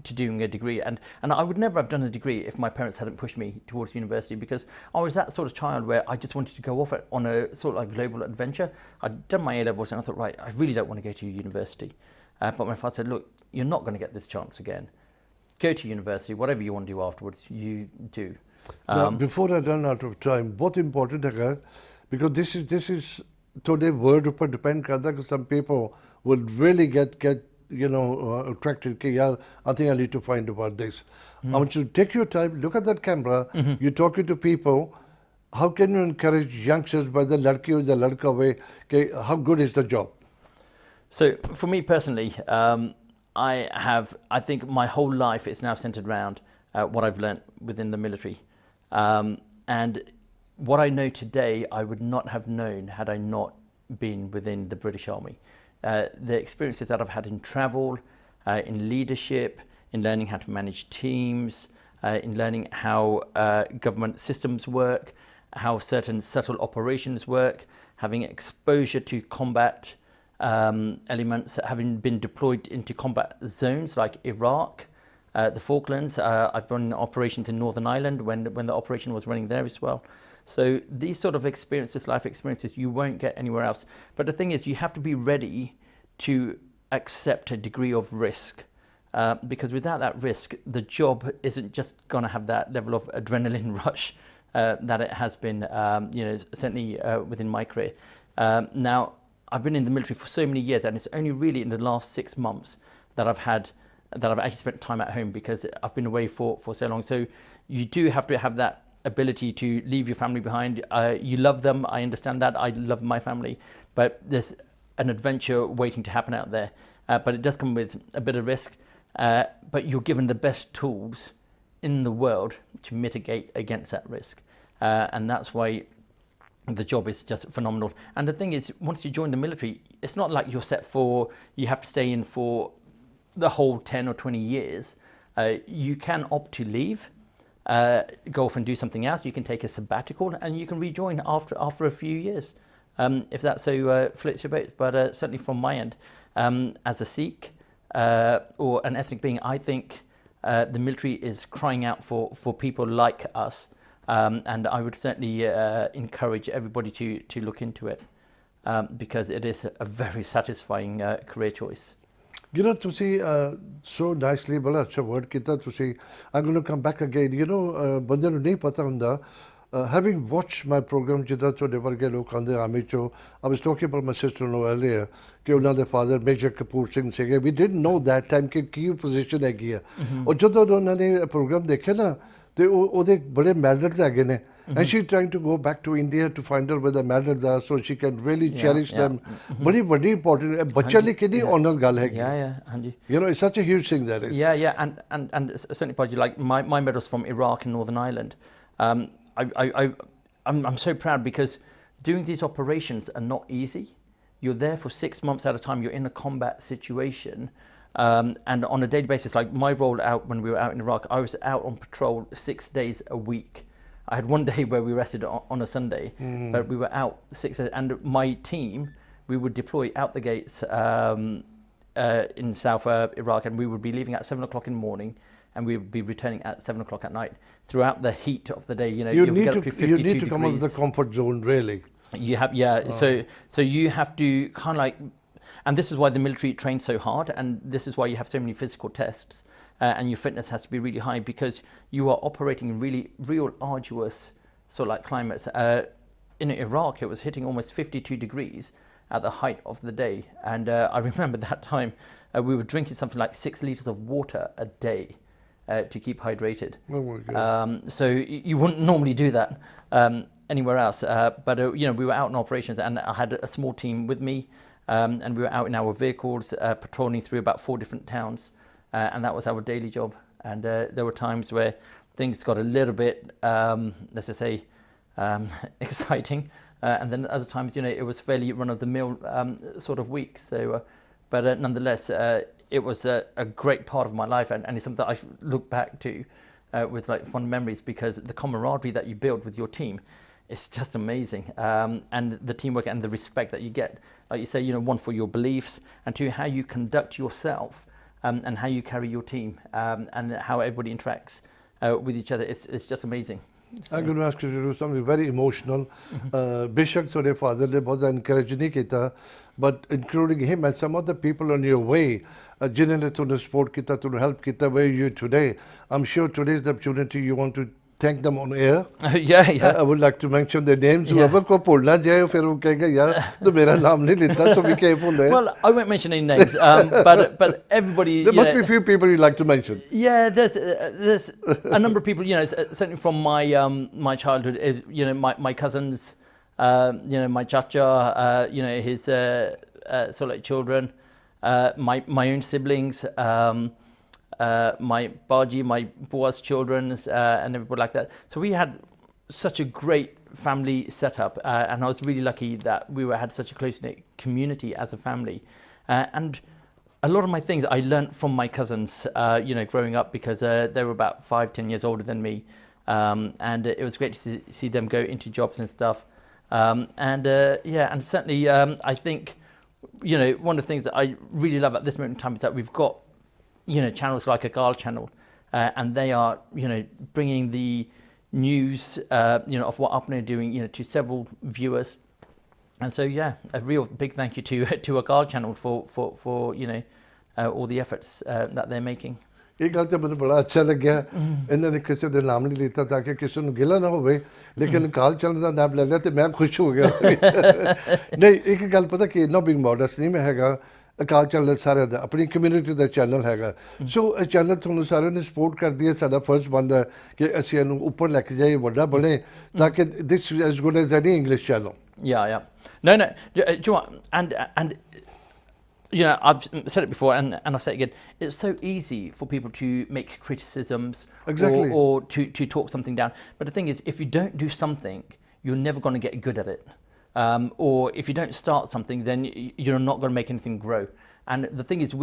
to doing a degree, and I would never have done a degree if my parents hadn't pushed me towards university, because I was that sort of child where I just wanted to go off on a sort of like global adventure. I'd done my A-levels and I thought, right, I really don't want to go to university, but my father said, look, you're not going to get this chance again. Go to university, whatever you want to do afterwards, you do. Now, before I run out of time, बहुत important है, because this is today word ऊपर depend करता है कि some people will really get you know, attracted कि यार, I think I need to find about this. I want you to take your time, look at that camera, you're talking to people. How can you encourage youngsters, whether ladki or the ladka way, how good is the job? So for me personally, I think my whole life is now centered around what I've learnt within the military. And what I know today, I would not have known had I not been within the British Army. The experiences that I've had in travel, in leadership, in learning how to manage teams, in learning how government systems work, how certain subtle operations work, having exposure to combat elements, having been deployed into combat zones like Iraq, the Falklands. I've run operations in Northern Ireland when the operation was running there as well. So these sort of experiences, life experiences, you won't get anywhere else. But the thing is, you have to be ready to accept a degree of risk. Because without that risk, the job isn't just going to have that level of adrenaline rush that it has been, certainly within my career. Now, I've been in the military for so many years, and it's only really in the last 6 months that I've actually spent time at home, because I've been away for so long. So you do have to have that ability to leave your family behind. You love them, I understand that. I love my family, but there's an adventure waiting to happen out there. But it does come with a bit of risk. But you're given the best tools in the world to mitigate against that risk. And that's why the job is just phenomenal. And the thing is, once you join the military, it's not like you have to stay in for the whole 10 or 20 years. You can opt to leave, go off and do something else. You can take a sabbatical, and you can rejoin after a few years, if that so floats your boat. But certainly from my end, as a Sikh, or an ethnic being, I think the military is crying out for people like us, and I would certainly encourage everybody to look into it, because it is a very satisfying career choice. You know, ਤੁਸੀਂ so nicely ਬੜਾ ਅੱਛਾ word ਕੀਤਾ ਤੁਸੀਂ. I'm going to come back again. You know, ਬੰਦੇ ਨੂੰ ਨਹੀਂ ਪਤਾ ਹੁੰਦਾ. Having watched my program, ਜਿੱਦਾਂ ਤੁਹਾਡੇ ਵਰਗੇ ਲੋਕ ਆਉਂਦੇ ਆਰਮੀ ਚੋਂ, I was talking about my sister-in-law earlier, ਕਿ ਉਹਨਾਂ ਦੇ father Major Kapoor Singh ਸੀਗੇ. We didn't know that time ਕਿ ਕੀ ਪੋਜੀਸ਼ਨ ਹੈਗੀ ਆ. ਔਰ ਜਦੋਂ ਉਹਨਾਂ ਨੇ ਪ੍ਰੋਗਰਾਮ ਦੇਖਿਆ ਨਾ, ਤੇ ਉਹਦੇ ਬੜੇ ਮੈਡਲਸ ਹੈਗੇ ਨੇ. And she's trying to go back to India to find out where the medals are, so she can really cherish them. बड़ी बड़ी important. ਬੱਚਿਆਂ ਲਈ ਕਿੰਨੀ honor ਗੱਲ ਹੈਗੀ. Hanji. You know, it's such a huge thing that is. And certainly, Paji, like my medals from Iraq and Northern Ireland. I'm so proud, because doing these operations are not easy. You're there for 6 months at a time. You're in a combat situation, and on a daily basis. Like my role out when we were out in Iraq, I was out on patrol 6 days a week. I had one day where we rested on a Sunday, but we were out 6 days. And my team, we would deploy out the gates in South Iraq, and we would be leaving at 7 o'clock in the morning, and we would be returning at 7 o'clock at night throughout the heat of the day. You know, you need get up to 52 you need to come out of the comfort zone, really. You have, so you have to kind of like, and this is why the military trains so hard, and this is why you have so many physical tests, and your fitness has to be really high, because you are operating in real arduous sort of like climates. In Iraq, it was hitting almost 52 degrees at the height of the day, and I remember that time we were drinking something like 6 liters of water a day to keep hydrated. Oh my God. So you wouldn't normally do that anywhere else, but we were out in operations, and I had a small team with me, and we were out in our vehicles patrolling through about 4 different towns, and that was our daily job. And there were times where things got a little bit, let's just say, exciting, and then other times, it was fairly run-of-the-mill sort of week. So, but nonetheless, it was a great part of my life, and it's something that I look back to with like fond memories, because the camaraderie that you build with your team is just amazing, and the teamwork and the respect that you get, like you say, one, for your beliefs, and two, how you conduct yourself, and how you carry your team, and how everybody interacts with each other. It's just amazing. I'm going to ask you to do something very emotional. Bishak, so their father, they both encouraged Nikita, but including him and some other people on your way, जिन्होंने तुमने support किया, तुमने help किया, where you today. I'm sure today is the opportunity you want to thank them on air. Yeah. I would like to mention their names. Whoever को बोलना जाए, फिर वो कहेगा यार तो मेरा नाम नहीं लेता, so be careful there. Well, I won't mention any names, but everybody. There must be a few people you'd like to mention. Yeah, there's a number of people. Certainly from my childhood. My cousins. My chacha. His sort of like children. My own siblings. My Baji, my Bua's children, and everybody like that. So we had such a great family setup, and I was really lucky that we had such a close-knit community as a family. And a lot of my things I learnt from my cousins, growing up, because they were about 5-10 years older than me. And it was great to see them go into jobs and stuff. And certainly I think, one of the things that I really love at this moment in time is that we've got, channels like Akaal Channel, and they are, bringing the news, of what Apne are doing, to several viewers. And so, a real big thank you to Akaal Channel for all the efforts that they're making. ਇਹ ਗੱਲ ਤਾਂ ਮੈਨੂੰ ਬੜਾ ਅੱਛਾ ਲੱਗਿਆ ਇਹਨਾਂ ਨੇ ਕਿਸੇ ਦੇ ਨਾਮ ਨਹੀਂ ਲਿੱਤਾ ਤਾਂ ਕਿ ਕਿਸੇ ਨੂੰ ਗਿਲਾ ਨਾ ਹੋਵੇ ਲੇਕਿਨ ਅਕਾਲ ਚੈਨਲ ਦਾ ਨਾਮ ਲੈ ਲਿਆ ਤੇ ਮੈਂ ਖੁਸ਼ ਹੋ ਗਿਆ ਨਹੀਂ ਇੱਕ ਗੱਲ ਪਤਾ ਕਿ ਨੋ ਬਿਗ ਮੋਡਸ ਨਹੀਂ ਮੈਂ ਹੈਗਾ ਅਕਾਲ ਚੈਨਲ ਸਾਰਿਆਂ ਦਾ ਆਪਣੀ ਕਮਿਊਨਿਟੀ ਦਾ ਚੈਨਲ ਹੈਗਾ ਸੋ ਇਹ ਚੈਨਲ ਤੁਹਾਨੂੰ ਸਾਰਿਆਂ ਨੇ ਸਪੋਰਟ ਕਰਦੀ ਹੈ ਸਾਡਾ ਫਰਜ਼ ਬਣਦਾ ਹੈ ਕਿ ਅਸੀਂ ਇਹਨੂੰ ਉੱਪਰ ਲੈ ਕੇ ਜਾਈਏ ਵੱਡਾ ਬਣੇ ਤਾਂ ਕਿ this as good as any English channel Yeah. No. Do you know what? And I've said it before and I'll say it again. It's so easy for people to make criticisms exactly. or to talk something down. But the thing is, if you don't do something, you're never going to get good at it. Or if you don't start something, then you're not going to make anything grow. And the thing is,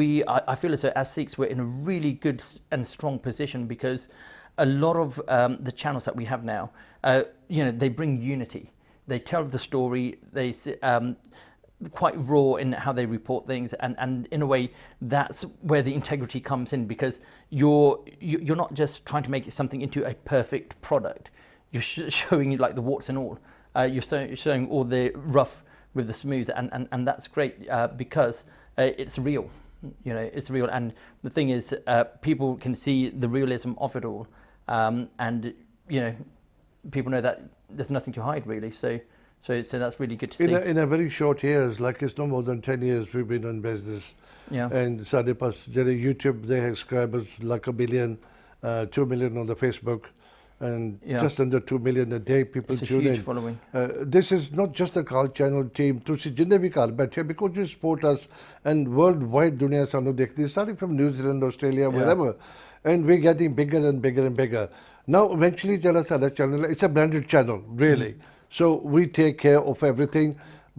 I feel as though as Sikhs, we're in a really good and strong position because a lot of the channels that we have now, they bring unity. They tell the story, they quite raw in how they report things, and in a way that's where the integrity comes in, because you're not just trying to make something into a perfect product. You're showing like the warts and all. You're showing all the rough with the smooth, and that's great because it's real. It's real, and the thing is, people can see the realism of it all, and people know that there's nothing to hide really. So that's really good to see. In a very short years, like it's no more than 10 years we've been in business. Yeah. And ਸਾਡੇ ਪਾਸ ਜਿਹੜੇ YouTube they have subscribers like 1 million, 2 million on the Facebook, and just under 2 million a day people it's a tune huge in. following. This is not just a Akaal Channel team. ਤੁਸੀਂ ਜਿੰਨੇ ਵੀ ਘਰ ਬੈਠੇ because you support us, and worldwide ਦੁਨੀਆ ਸਾਨੂੰ ਦੇਖਦੀ starting from New Zealand, Australia, wherever, and we're getting bigger and bigger and bigger. Now eventually ਜਿਹੜਾ ਸਾਡਾ channel it's a branded channel really. So we take care of everything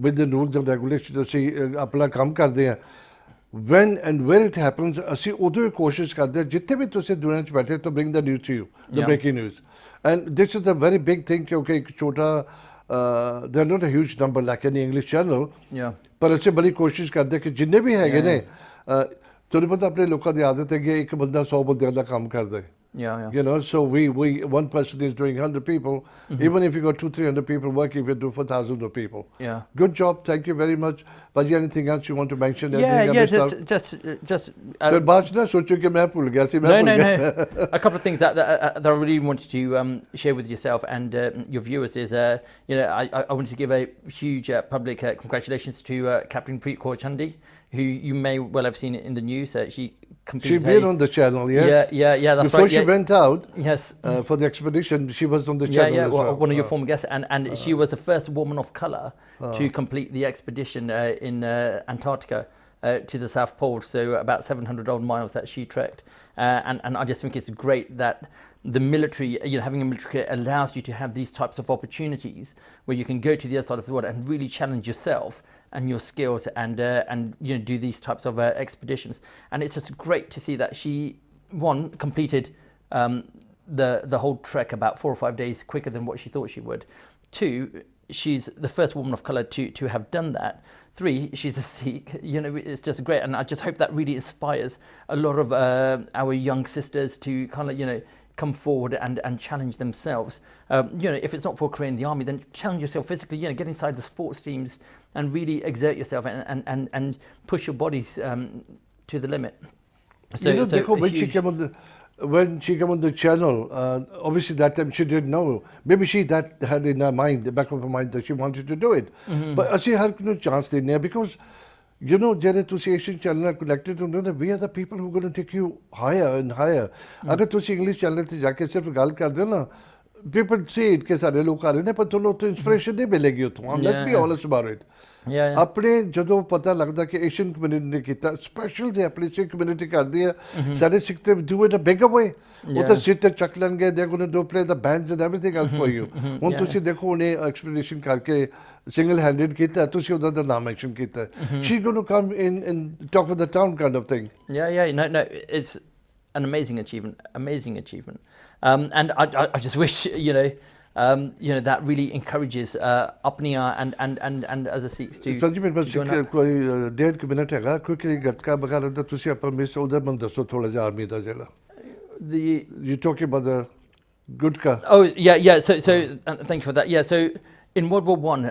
with the rules and regulations. ਅਸੀਂ ਆਪਣਾ ਕੰਮ ਕਰਦੇ ਹਾਂ when and where it happens ਅਸੀਂ ਉਦੋਂ ਹੀ ਕੋਸ਼ਿਸ਼ ਕਰਦੇ ਹਾਂ ਜਿੱਥੇ ਵੀ ਤੁਸੀਂ ਦੁਨੀਆ 'ਚ ਬੈਠੇ to bring the news to you, the breaking news. And this is a very big thing ਕਿਉਂਕਿ ਇੱਕ ਛੋਟਾ they're not a huge number like any English channel, ਪਰ ਅਸੀਂ ਬੜੀ ਕੋਸ਼ਿਸ਼ ਕਰਦੇ ਕਿ ਜਿੰਨੇ ਵੀ ਹੈਗੇ ਨੇ ਤੁਹਾਨੂੰ ਪਤਾ ਆਪਣੇ ਲੋਕਾਂ ਦੀ ਆਦਤ ਹੈ ਕਿ ਇੱਕ ਬੰਦਾ 100 ਬੰਦਿਆਂ ਦਾ ਕੰਮ ਕਰਦਾ ਹੈ. So we one person is doing 100 people. Even if you got 200-300 people working, we do for thousands of people. Good job. Thank you very much. Baji, anything else you want to mention? Just. No. A couple of things that I really wanted to share with yourself and your viewers is, I wanted to give a huge public congratulations to Captain Preet Kaur Chandi, who you may well have seen in the news. She's been on the channel, yes. Yeah, that's Before right. she went out for the expedition, she was on the channel as well. One of your former guests. And she was the first woman of colour to complete the expedition in Antarctica to the South Pole. So about 700 odd miles that she trekked. And I just think it's great that the military, having a military allows you to have these types of opportunities where you can go to the other side of the world and really challenge yourself and your skills and do these types of expeditions. And it's just great to see that she, one, completed the whole trek about 4 or 5 days quicker than what she thought she would. 2, she's the first woman of colour to have done that. 3, she's a Sikh. It's just great, and I just hope that really inspires a lot of our young sisters to kind of come forward and challenge themselves. If it's not for a career in the army, then challenge yourself physically. Get inside the sports teams and really exert yourself and push your bodies to the limit. When she came on the channel, obviously that time she didn't know. Maybe she had in her mind, the back of her mind, that she wanted to do it. But ਅਸੀਂ ਹਰ ਨੂੰ chance ਦੇਨੇ ਆ because ਜਿਹੜੇ ਤੁਸੀਂ Asian channel ਨਾਲ connected ਹੁੰਦੇ ਹੋ we are the people who are going to take you higher and higher. ਅਗਰ ਤੁਸੀਂ ਇੰਗਲਿਸ਼ ਚੈਨਲ ਤੇ ਜਾ ਕੇ ਸਿਰਫ ਗੱਲ ਕਰਦੇ ਹੋ ਨਾ people see it ਕਿ ਸਾਡੇ ਲੋਕ ਆ ਰਹੇ ਨੇ ਪਰ ਤੁਹਾਨੂੰ ਉੱਥੋਂ ਇੰਸਪੀਰੇਸ਼ਨ ਨਹੀਂ ਮਿਲੇਗੀ ਉੱਥੋਂ. Let's be honest about it. yeah. ਆਪਣੇ ਜਦੋਂ ਪਤਾ ਲੱਗਦਾ ਕਿ ਏਸ਼ੀਅਨ ਕਮਿਊਨਿਟੀ ਨੇ ਕੀਤਾ ਸਪੈਸ਼ਲ ਦੇ ਆਪਣੀ ਸਿੱਖ ਕਮਿਊਨਿਟੀ ਕਰਦੀ ਹੈ ਸਾਡੇ ਸਿੱਖ ਤੇ do it a big way ਉਹ ਤਾਂ ਸਿਰ ਤੇ ਚੱਕ ਲੈਣਗੇ they going to do play the bands and everything else for you ਹੁਣ ਤੁਸੀਂ ਦੇਖੋ ਉਹਨੇ ਐਕਸਪੀਡੀਸ਼ਨ ਕਰਕੇ ਸਿੰਗਲ ਹੈਂਡਡ ਕੀਤਾ ਤੁਸੀਂ ਉਹਦਾ ਨਾਮ ਮੈਂਸ਼ਨ ਕੀਤਾ she going to come in and talk with the town kind of thing Yeah, no, it's an amazing achievement. And I just wish, that really encourages Apniya and as a Sikhs to Sanji ਮੇਰੇ ਪਾਸ ਕੋਈ 1.5 minute ਹੈਗਾ quickly gatka ਬਗਾਰ ਦਾ ਤੁਸੀਂ ਆਪਾਂ miss ਉਹਦਾ ਮੈਨੂੰ ਦੱਸੋ ਥੋੜਾ ਜਿਹਾ ਆਰਮੀ ਦਾ ਜਿਹੜਾ you talking about the Gudka? Oh yeah. So thank you for that. Yeah, so in World War One,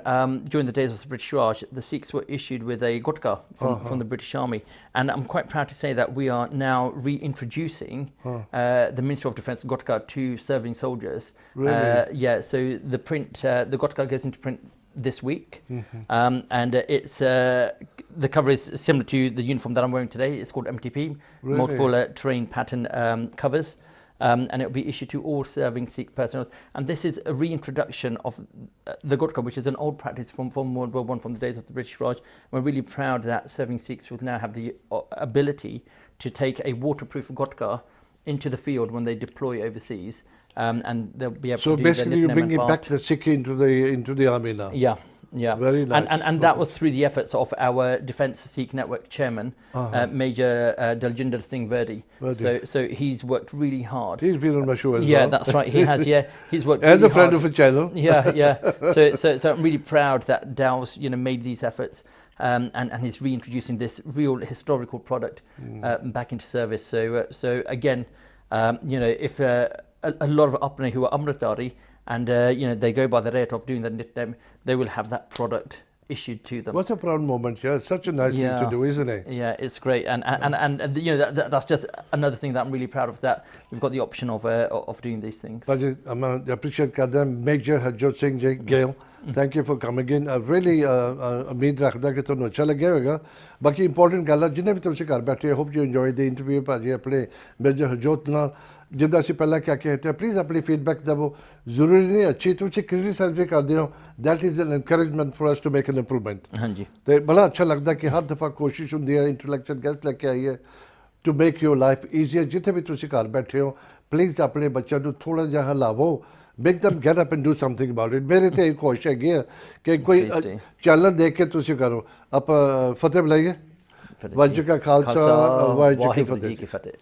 during the days of the British Raj, the Sikhs were issued with a Gudka from the British Army, and I'm quite proud to say that we are now reintroducing the Ministry of Defence Gudka to serving soldiers. Really? Yeah. So the Gudka goes into print this week, and it's the cover is similar to the uniform that I'm wearing today. It's called MTP, Really? multiple terrain pattern covers. And it will be issued to all serving Sikh personnel. And this is a reintroduction of the Gudka, which is an old practice from World War One, from the days of the British Raj. We're really proud that serving Sikhs will now have the ability to take a waterproof Gudka into the field when they deploy overseas, and they'll be able So to do basically you're bringing back the Sikh into the army now. Yeah. Very nice. And that was through the efforts of our Defence Sikh Network chairman, Major Daljinder Singh Verdi. So he's worked really hard. He's been on my show as well. Yeah, that's right. He has. Yeah, he's worked. And really the friend hard. of a channel. Yeah. So I'm really proud that Dow's made these efforts, and he's reintroducing this real historical product back into service. So again, if a lot of Apne who are Amritdari, and they go by the rate of doing the nickname, they will have that product issued to them. What a proud moment! Yeah, it's such a nice thing to do, isn't it? Yeah, it's great, and that's just another thing that I'm really proud of, that we've got the option of doing these things. I appreciate Kadam Major Harjot Singh Ji Gail. Thank you for coming in. I really उम्मीद रखदा कि तुहानू अच्छा लग्या होगा. बाकी important गल जिन्हें भी तुसीं घर बैठे hope you enjoy the interview भाजी अपने मेजर हरजोत नाल जिद्दां असीं पहलां क्या कहते हैं प्लीज़ अपनी फीडबैक देवो जरूरी नहीं अच्छी तुसीं क्रिटिसाइज भी करदे हो that is an encouragement for us to make an improvement हाँ जी ते बड़ा अच्छा लगदा कि हर दफ़ा कोशिश हुंदी है इंटरलैक्चुअल गेस्ट लेके आई है टू मेक योर लाइफ ईजीयर जिथे भी तुसीं घर बैठे हो प्लीज़ अपने बच्चों नू थोड़ा जिहा हलावो make them get up and do something about it. मेरे ते एक कोशिश हैगी है कि कोई चैनल देख के तुसीं करो आप फतेह बुलाइए वाहिगुरू का खालसा वाहिगुरू जी की फतेह.